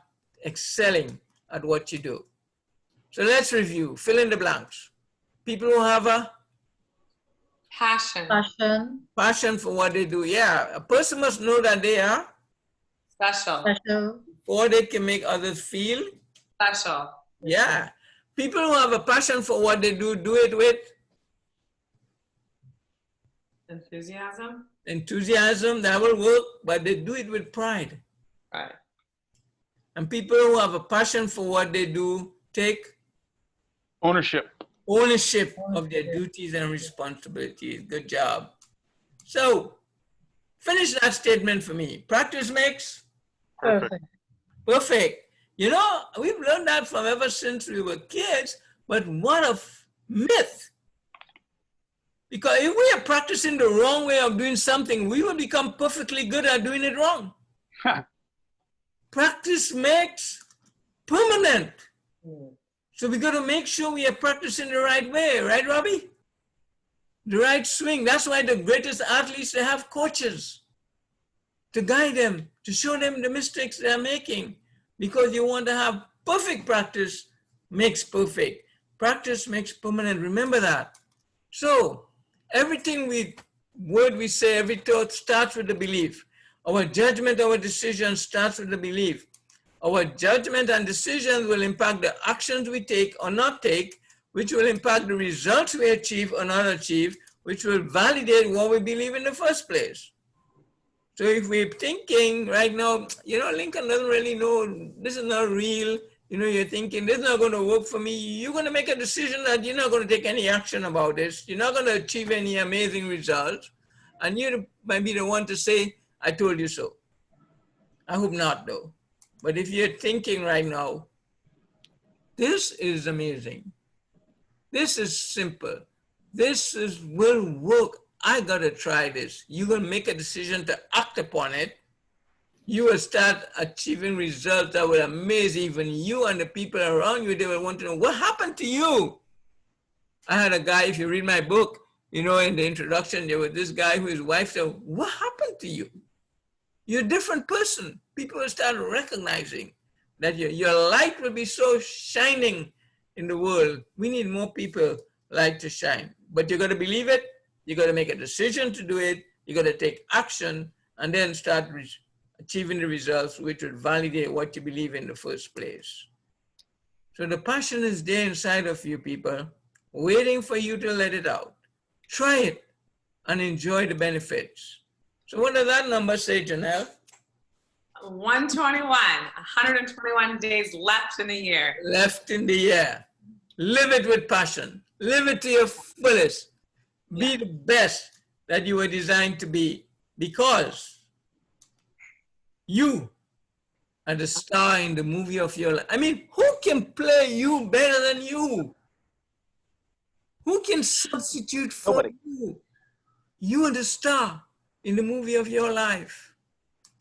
Speaker 1: excelling at what you do. So let's review. Fill in the blanks. People who have a
Speaker 7: Passion.
Speaker 1: passion for what they do. Yeah, a person must know that they are,
Speaker 7: Special.
Speaker 8: Special.
Speaker 1: or they can make others feel.
Speaker 7: Special.
Speaker 1: Yeah. People who have a passion for what they do it with
Speaker 7: Enthusiasm.
Speaker 1: enthusiasm. That will work, but they do it with pride.
Speaker 7: Right.
Speaker 1: And people who have a passion for what they do take
Speaker 5: Ownership.
Speaker 1: ownership of their duties and responsibilities. Good job. So finish that statement for me. Practice makes
Speaker 8: Perfect.
Speaker 1: perfect. You know, we've learned that from ever since we were kids, but what a myth. Because if we are practicing the wrong way of doing something, we will become perfectly good at doing it wrong. Practice makes permanent. So we got to make sure we are practicing the right way, right, Robbie? The right swing. That's why the greatest athletes, they have coaches to guide them, to show them the mistakes they're making, because you want to have perfect practice makes perfect. Practice makes permanent. Remember that. So everything we say, every thought starts with the belief. Our judgment, our decision starts with the belief. Our judgment and decisions will impact the actions we take or not take, which will impact the results we achieve or not achieve, which will validate what we believe in the first place. So if we're thinking right now, you know, Lincoln doesn't really know, this is not real, you know, you're thinking this is not going to work for me, you're going to make a decision that you're not going to take any action about this, you're not going to achieve any amazing results, and you might be the one to say, I told you so. I hope not though. But if you're thinking right now, this is amazing, this is simple, will work, I gotta try this. You're gonna make a decision to act upon it. You will start achieving results that will amaze even you and the people around you. They will want to know, what happened to you? I had a guy, if you read my book, you know, in the introduction, there was this guy whose wife said, what happened to you? You're a different person. People will start recognizing that your light will be so shining in the world. We need more people light to shine. But you got to believe it. You got to make a decision to do it. You got to take action and then start achieving the results which would validate what you believe in the first place. So the passion is there inside of you people, waiting for you to let it out. Try it and enjoy the benefits. So what does that number say, Janelle?
Speaker 7: 121, 121 days left in the year.
Speaker 1: Left in the year. Live it with passion. Live it to your fullest. Be the best that you were designed to be, because you are the star in the movie of your life. I mean, who can play you better than you? Who can substitute for
Speaker 9: Nobody.
Speaker 1: you? You are the star in the movie of your life.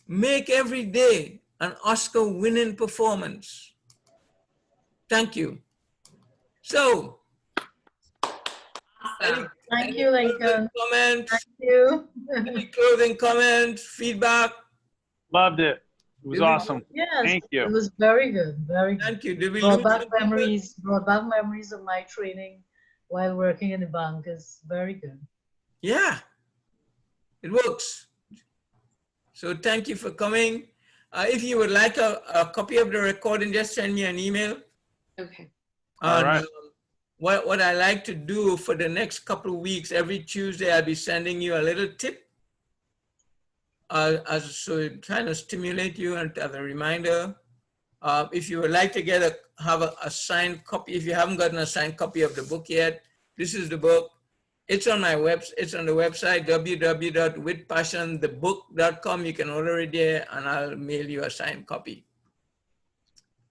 Speaker 1: Make every day an Oscar-winning performance. Thank you. So,
Speaker 7: Awesome.
Speaker 8: Thank you, Lincoln.
Speaker 1: Comments,
Speaker 8: Thank you.
Speaker 1: any closing comments, feedback?
Speaker 5: Loved it. It was awesome.
Speaker 8: Yes,
Speaker 5: Thank you.
Speaker 8: it was very good, very good.
Speaker 1: Thank you. Did we
Speaker 8: Brought
Speaker 1: lose
Speaker 8: back
Speaker 1: some people?
Speaker 8: memories of my training while working in the bank. Is very good.
Speaker 1: Yeah, it works. So thank you for coming. If you would like a copy of the recording, just send me an email.
Speaker 7: Okay.
Speaker 5: All
Speaker 1: And,
Speaker 5: right.
Speaker 1: what I like to do for the next couple of weeks, every Tuesday, I'll be sending you a little tip. So trying to stimulate you and as a reminder. If you would like to have a signed copy, if you haven't gotten a signed copy of the book yet, this is the book. It's on it's on the website, www.withpassionthebook.com. You can order it there and I'll mail you a signed copy.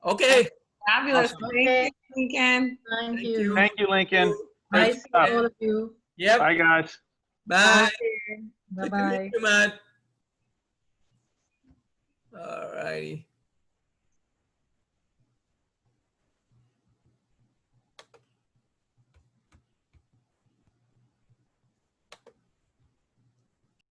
Speaker 1: Okay.
Speaker 7: Fabulous.
Speaker 1: Awesome.
Speaker 7: Thank you, Lincoln.
Speaker 8: Thank you.
Speaker 5: Thank you, Lincoln.
Speaker 8: Nice
Speaker 5: Great
Speaker 8: to
Speaker 5: stuff.
Speaker 8: meet all of you.
Speaker 1: Yep.
Speaker 5: Bye, guys.
Speaker 1: Bye.
Speaker 8: Bye bye.
Speaker 1: All righty.